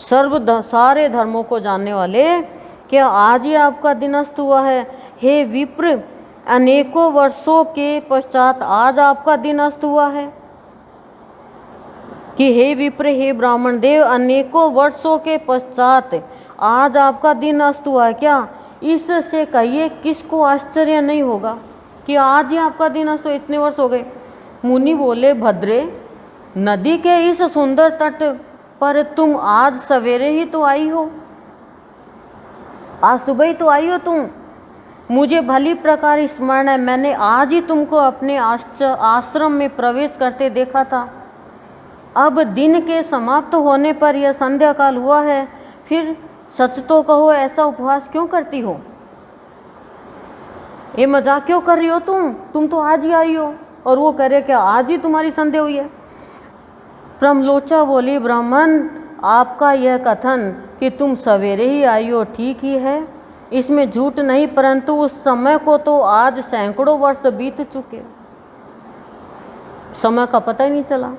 सारे धर्मों को जानने वाले, क्या आज ही आपका दिन अस्त हुआ है? हे विप्र, अनेकों वर्षों के पश्चात आज आपका दिन अस्त हुआ है। कि हे विप्र, हे ब्राह्मण देव, अनेकों वर्षों के पश्चात आज आपका दिन अस्त हुआ है क्या? इससे कहिए किसको आश्चर्य नहीं होगा कि आज ही आपका दिन अस्त हो, इतने वर्ष हो गए। मुनि बोले, भद्रे, नदी के इस सुंदर तट पर तुम आज सवेरे ही तो आई हो, आज सुबह ही तो आई हो तुम। मुझे भली प्रकार स्मरण है, मैंने आज ही तुमको अपने आश्रम में प्रवेश करते देखा था। अब दिन के समाप्त होने पर यह संध्या काल हुआ है, फिर सच तो कहो, ऐसा उपहास क्यों करती हो? ये मजाक क्यों कर रही हो तुम तो आज ही आई हो और वो कह रहे क्या आज ही तुम्हारी संध्या हुई है? प्रमलोचा बोली, ब्राह्मण, आपका यह कथन कि तुम सवेरे ही आई हो ठीक ही है, इसमें झूठ नहीं, परंतु उस समय को तो आज सैकड़ों वर्ष बीत चुके, समय का पता ही नहीं चला।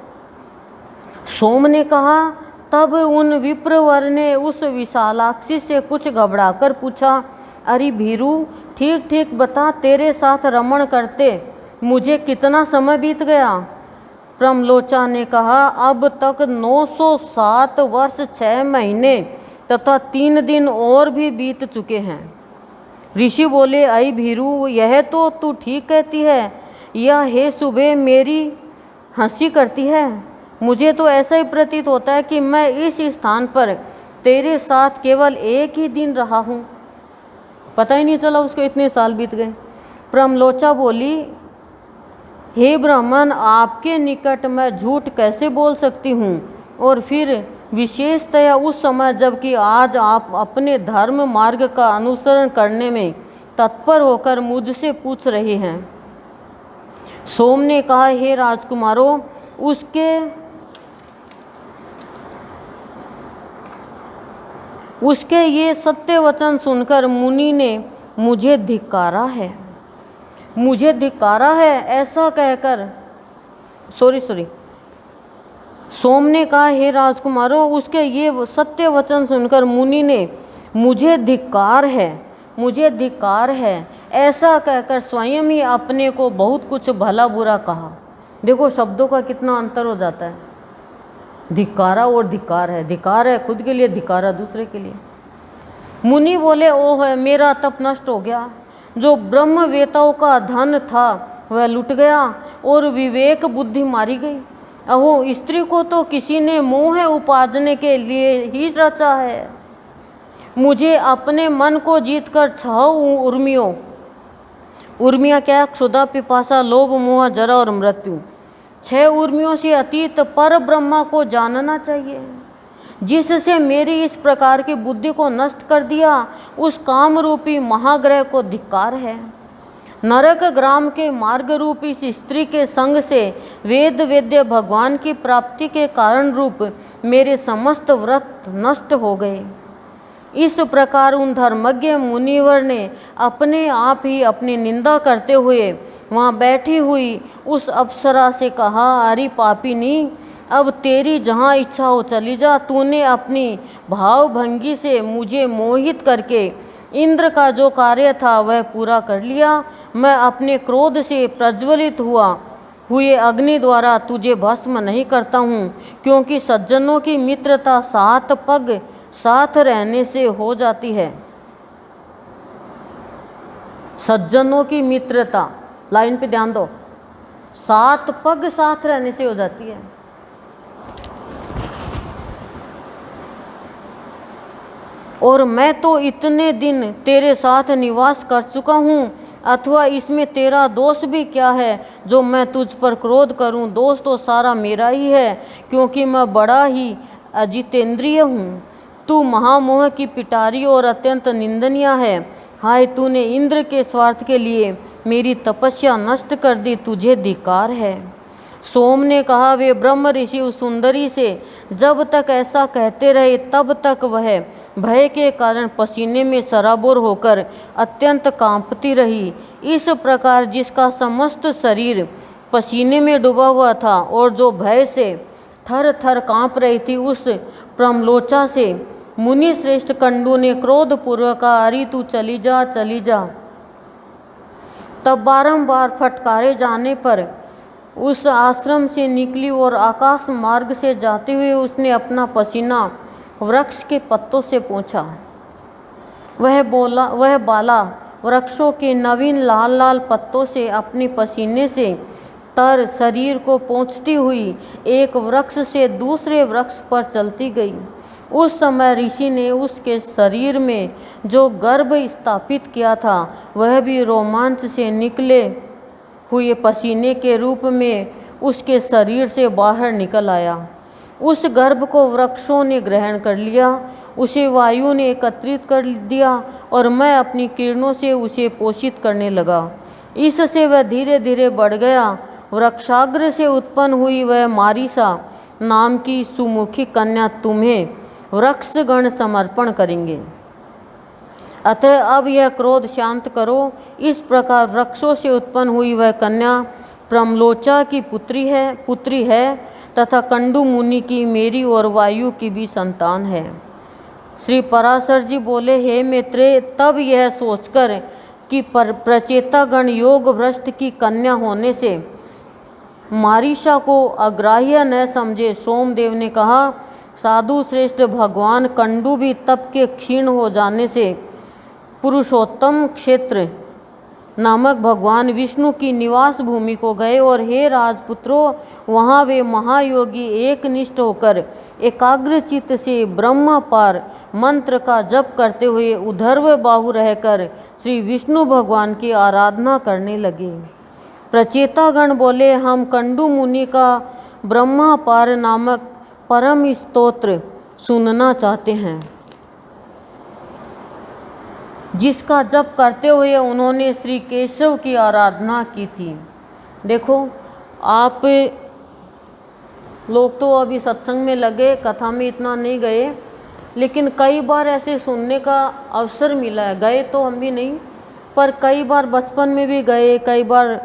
सोम ने कहा, तब उन विप्रवर ने उस विशालाक्षी से कुछ घबराकर पूछा, अरे भीरू, ठीक ठीक बता, तेरे साथ रमण करते मुझे कितना समय बीत गया? प्रमलोचा ने कहा, अब तक 907 वर्ष 6 महीने तथा 3 दिन और भी बीत चुके हैं। ऋषि बोले, आई भीरू, यह तो तू ठीक कहती है, यह हे सुबह मेरी हंसी करती है। मुझे तो ऐसा ही प्रतीत होता है कि मैं इस स्थान पर तेरे साथ केवल एक ही दिन रहा हूँ, पता ही नहीं चला उसको इतने साल बीत गए। प्रमलोचा बोली, हे ब्राह्मण, आपके निकट मैं झूठ कैसे बोल सकती हूँ, और फिर विशेषतया उस समय जबकि आज आप अपने धर्म मार्ग का अनुसरण करने में तत्पर होकर मुझसे पूछ रहे हैं। सोम ने कहा, हे राजकुमारों, उसके ये सत्य वचन सुनकर मुनि ने मुझे धिक्कारा है, मुझे धिक्कारा है, ऐसा कहकर सोम ने कहा, हे राजकुमारों, उसके ये सत्य वचन सुनकर मुनि ने मुझे धिक्कार है, मुझे धिक्कार है, ऐसा कहकर स्वयं ही अपने को बहुत कुछ भला बुरा कहा। देखो शब्दों का कितना अंतर हो जाता है, धिक्कारा और धिक्कार है, धिक्कार है खुद के लिए, धिक्कारा दूसरे के लिए। मुनि बोले, ओह, मेरा तप नष्ट हो गया, जो ब्रह्मवेताओं का धन था वह लुट गया और विवेक बुद्धि मारी गई। अहो, स्त्री को तो किसी ने मोह उपार्जने के लिए ही रचा है। मुझे अपने मन को जीतकर 6 उर्मियाँ क्या? क्षुधा, पिपासा, लोभ, मोह, जरा और मृत्यु, 6 उर्मियों से अतीत पर ब्रह्मा को जानना चाहिए, जिससे मेरी इस प्रकार की बुद्धि को नष्ट कर दिया, उस काम रूपी महाग्रह को धिक्कार है। नरक ग्राम के मार्ग रूपी इस स्त्री के संग से वेद वेद्य भगवान की प्राप्ति के कारण रूप मेरे समस्त व्रत नष्ट हो गए। इस प्रकार उन धर्मज्ञ मुनिवर ने अपने आप ही अपनी निंदा करते हुए वहाँ बैठी हुई उस अप्सरा से कहा, अरे पापिनी, अब तेरी जहाँ इच्छा हो चली जा। तूने अपनी भावभंगी से मुझे मोहित करके इंद्र का जो कार्य था वह पूरा कर लिया। मैं अपने क्रोध से प्रज्वलित हुए अग्नि द्वारा तुझे भस्म नहीं करता हूँ, क्योंकि सज्जनों की मित्रता 7 पग साथ रहने से हो जाती है। सज्जनों की मित्रता, लाइन पे ध्यान दो, 7 पग साथ रहने से हो जाती है। और मैं तो इतने दिन तेरे साथ निवास कर चुका हूँ, अथवा इसमें तेरा दोष भी क्या है जो मैं तुझ पर क्रोध करूँ? दोष तो सारा मेरा ही है, क्योंकि मैं बड़ा ही अजितेंद्रिय हूँ। तू महामोह की पिटारी और अत्यंत निंदनीय है। हाय, तूने इंद्र के स्वार्थ के लिए मेरी तपस्या नष्ट कर दी, तुझे धिक्कार है। सोम ने कहा, वे ब्रह्म ऋषि उस सुंदरी से जब तक ऐसा कहते रहे तब तक वह भय के कारण पसीने में सराबोर होकर अत्यंत कांपती रही। इस प्रकार जिसका समस्त शरीर पसीने में डूबा हुआ था और जो भय से थर थर कांप रही थी, उस प्रमलोचा से मुनि श्रेष्ठ कंडू ने क्रोधपूर्वक कहा, अरे तू चली जा, चली जा। तब बारंबार फटकारे जाने पर उस आश्रम से निकली और आकाश मार्ग से जाते हुए उसने अपना पसीना वृक्ष के पत्तों से पोंछा। वह बाला वृक्षों के नवीन लाल लाल पत्तों से अपने पसीने से तर शरीर को पोंछती हुई एक वृक्ष से दूसरे वृक्ष पर चलती गई। उस समय ऋषि ने उसके शरीर में जो गर्भ स्थापित किया था वह भी रोमांच से निकले हुए पसीने के रूप में उसके शरीर से बाहर निकल आया। उस गर्भ को वृक्षों ने ग्रहण कर लिया, उसे वायु ने एकत्रित कर दिया और मैं अपनी किरणों से उसे पोषित करने लगा। इससे वह धीरे धीरे बढ़ गया। वृक्षाग्र से उत्पन्न हुई वह मारीसा नाम की सुमुखी कन्या तुम्हें वृक्षगण समर्पण करेंगे। अतः अब यह क्रोध शांत करो। इस प्रकार वृक्षों से उत्पन्न हुई वह कन्या प्रमलोचा की पुत्री है तथा कंडू मुनि की, मेरी और वायु की भी संतान है। श्री पराशर जी बोले, हे मित्रे, तब यह सोचकर कि प्रचेतागण योग भ्रष्ट की कन्या होने से मारीसा को अग्राह्य न समझे, सोमदेव ने कहा, साधु श्रेष्ठ भगवान कंडू भी तप के क्षीण हो जाने से पुरुषोत्तम क्षेत्र नामक भगवान विष्णु की निवास भूमि को गए और हे राजपुत्रों, वहाँ वे महायोगी एकनिष्ठ होकर एकाग्र चित्त से ब्रह्म पार मंत्र का जप करते हुए उधर्व बाहु रहकर श्री विष्णु भगवान की आराधना करने लगे। प्रचेतागण बोले, हम कंडू मुनि का ब्रह्मा पार नामक परम स्तोत्र सुनना चाहते हैं, जिसका जप करते हुए उन्होंने श्री केशव की आराधना की थी। देखो, आप लोग तो अभी सत्संग में लगे, कथा में इतना नहीं गए, लेकिन कई बार ऐसे सुनने का अवसर मिला है। गए तो हम भी नहीं, पर कई बार बचपन में भी गए, कई बार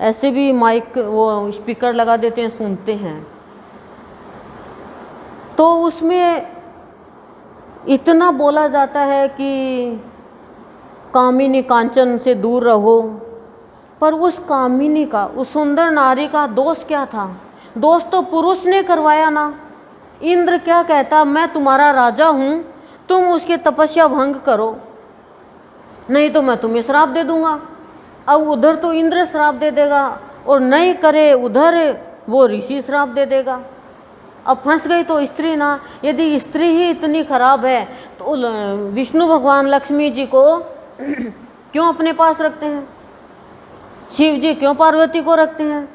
ऐसे भी माइक वो स्पीकर लगा देते हैं, सुनते हैं। तो उसमें इतना बोला जाता है कि कामिनी कांचन से दूर रहो, पर उस कामिनी का, उस सुंदर नारी का दोष क्या था? दोष तो पुरुष ने करवाया ना। इंद्र क्या कहता, मैं तुम्हारा राजा हूँ, तुम उसकी तपस्या भंग करो, नहीं तो मैं तुम्हें श्राप दे दूंगा। अब उधर तो इंद्र श्राप दे देगा और नहीं करे उधर वो ऋषि श्राप दे देगा। अब फंस गई तो स्त्री ना। यदि स्त्री ही इतनी खराब है तो विष्णु भगवान लक्ष्मी जी को क्यों अपने पास रखते हैं? शिव जी क्यों पार्वती को रखते हैं?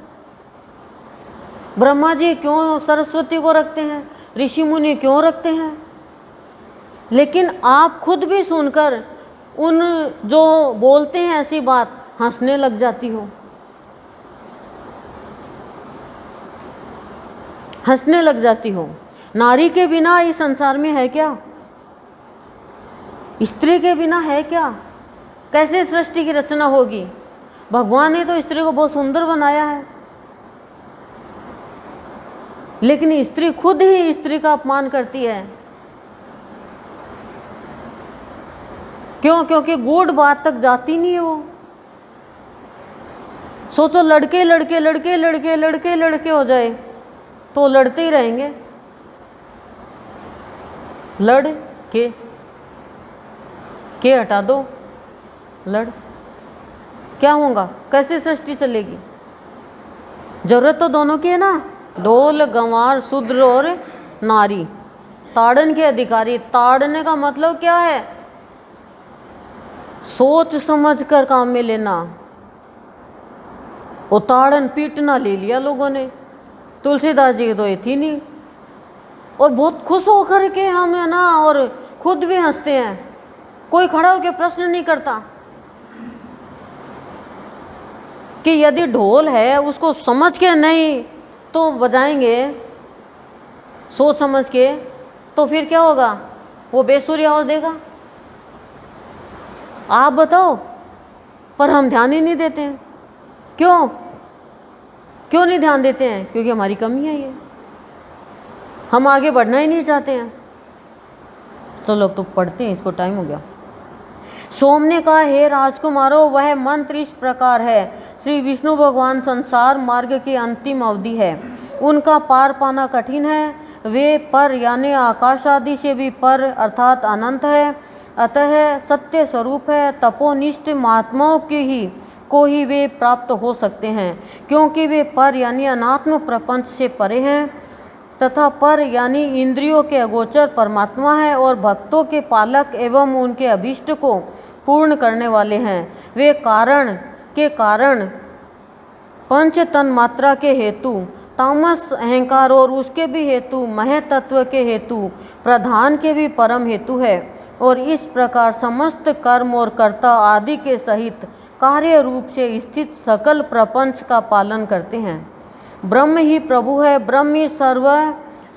ब्रह्मा जी क्यों सरस्वती को रखते हैं? ऋषि मुनि क्यों रखते हैं? लेकिन आप खुद भी सुनकर उन जो बोलते हैं ऐसी बात हंसने लग जाती हो, हंसने लग जाती हो। नारी के बिना इस संसार में है क्या? स्त्री के बिना है क्या? कैसे सृष्टि की रचना होगी? भगवान ने तो स्त्री को बहुत सुंदर बनाया है, लेकिन स्त्री खुद ही स्त्री का अपमान करती है। क्यों? क्योंकि गूढ़ बात तक जाती नहीं है वो। सोचो, लड़के लड़के लड़के लड़के लड़के लड़के हो जाए तो लड़ते ही रहेंगे। लड़ के हटा दो, लड़ क्या होगा? कैसे सृष्टि चलेगी? जरूरत तो दोनों की है ना। ढोल गंवार शूद्र और नारी ताड़न के अधिकारी। ताड़ने का मतलब क्या है? सोच समझ कर काम में लेना। वो ताड़न पीटना ले लिया लोगों ने। तुलसीदास जी तो ये थी नहीं, और बहुत खुश होकर के हम है ना, और खुद भी हंसते हैं। कोई खड़ा होकर प्रश्न नहीं करता कि यदि ढोल है उसको समझ के नहीं तो बजाएंगे, सोच समझ के, तो फिर क्या होगा? वो बेसुरी आवाज देगा। आप बताओ। पर हम ध्यान ही नहीं देते हैं। क्यों? क्यों नहीं ध्यान देते हैं? क्योंकि हमारी कमी है ये, हम आगे बढ़ना ही नहीं चाहते हैं। चलो अब तो पढ़ते हैं, इसको टाइम हो गया। सोम ने कहा, हे राजकुमारों, वह मंत्र इस प्रकार है। श्री विष्णु भगवान संसार मार्ग की अंतिम अवधि है, उनका पार पाना कठिन है। वे पर यानी आकाश आदि से भी पर अर्थात अनंत है। अतः सत्य स्वरूप है। तपोनिष्ठ महात्माओं को ही वे प्राप्त हो सकते हैं, क्योंकि वे पर यानी अनात्म प्रपंच से परे हैं तथा पर यानी इंद्रियों के अगोचर परमात्मा है और भक्तों के पालक एवं उनके अभीष्ट को पूर्ण करने वाले हैं। वे कारण पंच तन मात्रा के हेतु, तामस अहंकार और उसके भी हेतु, मह तत्व के हेतु, प्रधान के भी परम हेतु है और इस प्रकार समस्त कर्म और कर्ता आदि के सहित कार्य रूप से स्थित सकल प्रपंच का पालन करते हैं। ब्रह्म ही प्रभु है, ब्रह्म ही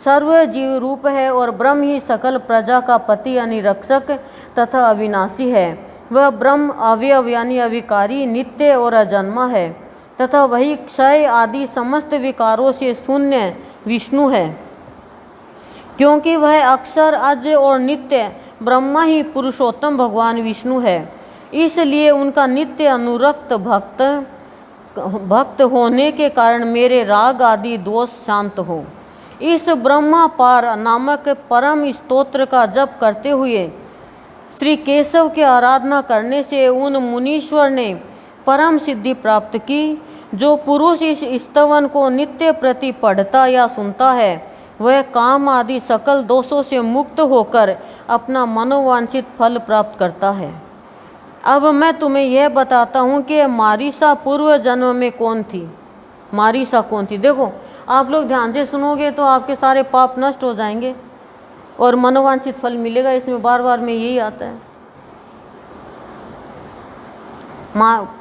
सर्व जीव रूप है और ब्रह्म ही सकल प्रजा का पति यानी रक्षक तथा अविनाशी है। वह ब्रह्म अवयव यानी अविकारी, नित्य और अजन्मा है तथा वही क्षय आदि समस्त विकारों से शून्य विष्णु है, क्योंकि वह अक्षर, अज और नित्य ब्रह्मा ही पुरुषोत्तम भगवान विष्णु है। इसलिए उनका नित्य अनुरक्त भक्त होने के कारण मेरे राग आदि दोष शांत हो। इस ब्रह्मा पार नामक परम स्तोत्र का जप करते हुए श्री केशव की आराधना करने से उन मुनीश्वर ने परम सिद्धि प्राप्त की। जो पुरुष इस स्तवन को नित्य प्रति पढ़ता या सुनता है, वह काम आदि सकल दोषों से मुक्त होकर अपना मनोवांछित फल प्राप्त करता है। अब मैं तुम्हें यह बताता हूँ कि मारीसा पूर्व जन्म में कौन थी। मारीसा कौन थी? देखो, आप लोग ध्यान से सुनोगे तो आपके सारे पाप नष्ट हो जाएंगे और मनोवांछित फल मिलेगा। इसमें बार बार में यही आता है।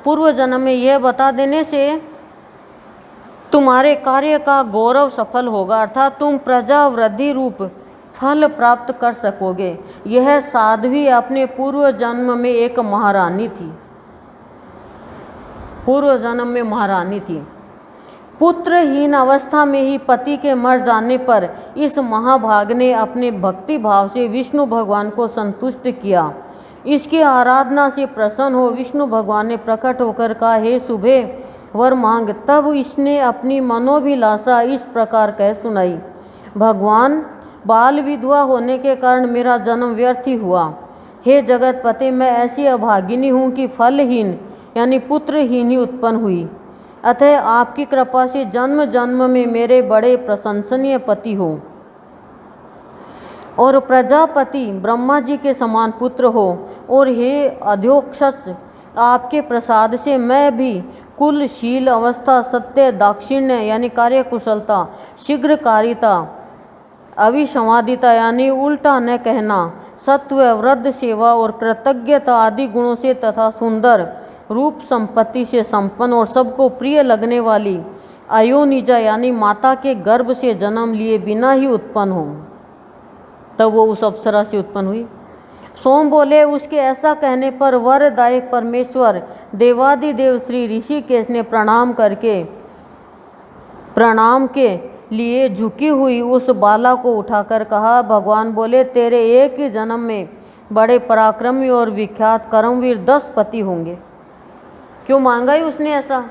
पूर्व जन्म में यह बता देने से तुम्हारे कार्य का गौरव सफल होगा, अर्थात तुम प्रजा वृद्धि रूप फल प्राप्त कर सकोगे। यह साध्वी अपने पूर्व जन्म में एक महारानी थी। पूर्व जन्म में महारानी थी। पुत्रहीन अवस्था में ही पति के मर जाने पर इस महाभाग ने अपने भक्ति भाव से विष्णु भगवान को संतुष्ट किया। इसकी आराधना से प्रसन्न हो विष्णु भगवान ने प्रकट होकर कहा, हे शुभे वर मांग। तब इसने अपनी मनोभिलाषा इस प्रकार कह सुनाई, भगवान, बाल विधवा होने के कारण मेरा जन्म व्यर्थ ही हुआ। हे जगतपते, मैं ऐसी अभागिनी हूँ कि फलहीन यानी पुत्रहीन ही उत्पन्न हुई। अतः आपकी कृपा से जन्म जन्म में मेरे बड़े प्रशंसनीय पति हो और प्रजापति ब्रह्मा जी के समान पुत्र हो। और हे अध्योक्षज, आपके प्रसाद से मैं भी कुलशील अवस्था, सत्य, दाक्षिण्य यानी कार्यकुशलता, शीघ्रकारिता, अविसंवादिता यानी उल्टा न कहना, सत्व, वृद्ध सेवा और कृतज्ञता आदि गुणों से तथा सुंदर रूप संपत्ति से संपन्न और सबको प्रिय लगने वाली अयोनिजा यानी माता के गर्भ से जन्म लिए बिना ही उत्पन्न हो। तब वो उस अप्सरा से उत्पन्न हुई। सोम बोले, उसके ऐसा कहने पर वरदायक परमेश्वर देवादिदेव श्री ऋषिकेश ने प्रणाम के लिए झुकी हुई उस बाला को उठाकर कहा, भगवान बोले, तेरे एक ही जन्म में बड़े पराक्रमी और विख्यात कर्मवीर 10 पति होंगे। क्यों मांगा ही उसने ऐसा?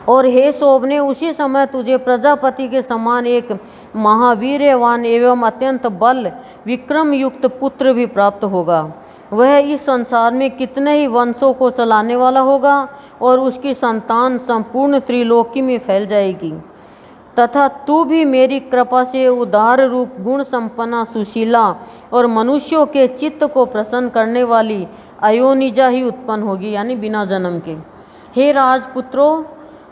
और हे शोभने, उसी समय तुझे प्रजापति के समान एक महावीर्यवान एवं अत्यंत बल विक्रम युक्त पुत्र भी प्राप्त होगा। वह इस संसार में कितने ही वंशों को चलाने वाला होगा और उसकी संतान संपूर्ण त्रिलोकी में फैल जाएगी। तथा तू भी मेरी कृपा से उदार रूप, गुण संपन्ना, सुशीला और मनुष्यों के चित्त को प्रसन्न करने वाली अयोनिजा ही उत्पन्न होगी, यानी बिना जन्म के। हे राजपुत्रों,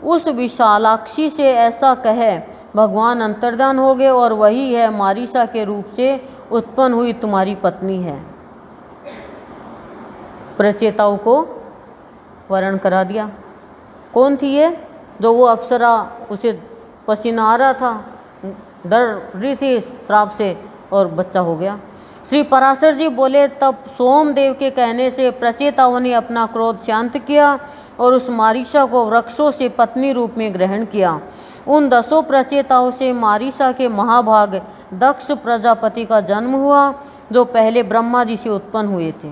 उस विशालाक्षी से ऐसा कहे, भगवान अंतर्धान हो गए और वही है मारीसा के रूप से उत्पन्न हुई तुम्हारी पत्नी है। प्रचेताओं को वर्ण करा दिया। कौन थी ये? जो वो अप्सरा, उसे पसीना आ रहा था, डर रही थी श्राप से और बच्चा हो गया। श्री पराशर जी बोले, तब सोमदेव के कहने से प्रचेताओं ने अपना क्रोध शांत किया और उस मारीसा को वृक्षों से पत्नी रूप में ग्रहण किया। उन 10 प्रचेताओं से मारीसा के महाभाग दक्ष प्रजापति का जन्म हुआ, जो पहले ब्रह्मा जी से उत्पन्न हुए थे।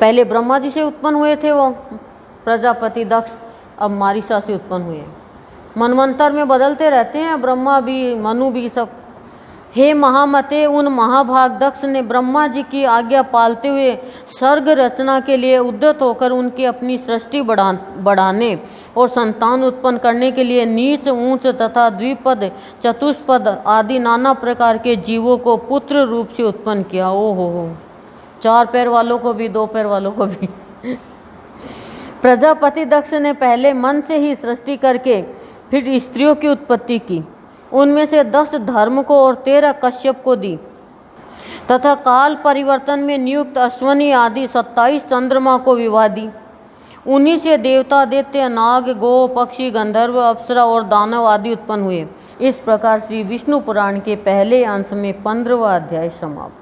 पहले ब्रह्मा जी से उत्पन्न हुए थे वो प्रजापति दक्ष, अब मारीसा से उत्पन्न हुए। मनवंतर में बदलते रहते हैं, ब्रह्मा भी, मनु भी, सब। हे महामते, उन महाभाग दक्ष ने ब्रह्मा जी की आज्ञा पालते हुए सर्ग रचना के लिए उद्यत होकर उनकी अपनी सृष्टि बढ़ाने और संतान उत्पन्न करने के लिए नीच ऊंच तथा द्विपद चतुष्पद आदि नाना प्रकार के जीवों को पुत्र रूप से उत्पन्न किया। ओ हो, 4 पैर वालों को भी, 2 पैर वालों को भी। प्रजापति दक्ष ने पहले मन से ही सृष्टि करके फिर स्त्रियों की उत्पत्ति की। उनमें से 10 धर्म को और 13 कश्यप को दी तथा काल परिवर्तन में नियुक्त अश्वनी आदि 27 चंद्रमा को विवाह दी। उन्हीं से देवता, दैत्य, नाग, गो, पक्षी, गंधर्व, अप्सरा और दानव आदि उत्पन्न हुए। इस प्रकार श्री विष्णु पुराण के पहले अंश में 15वां अध्याय समाप्त।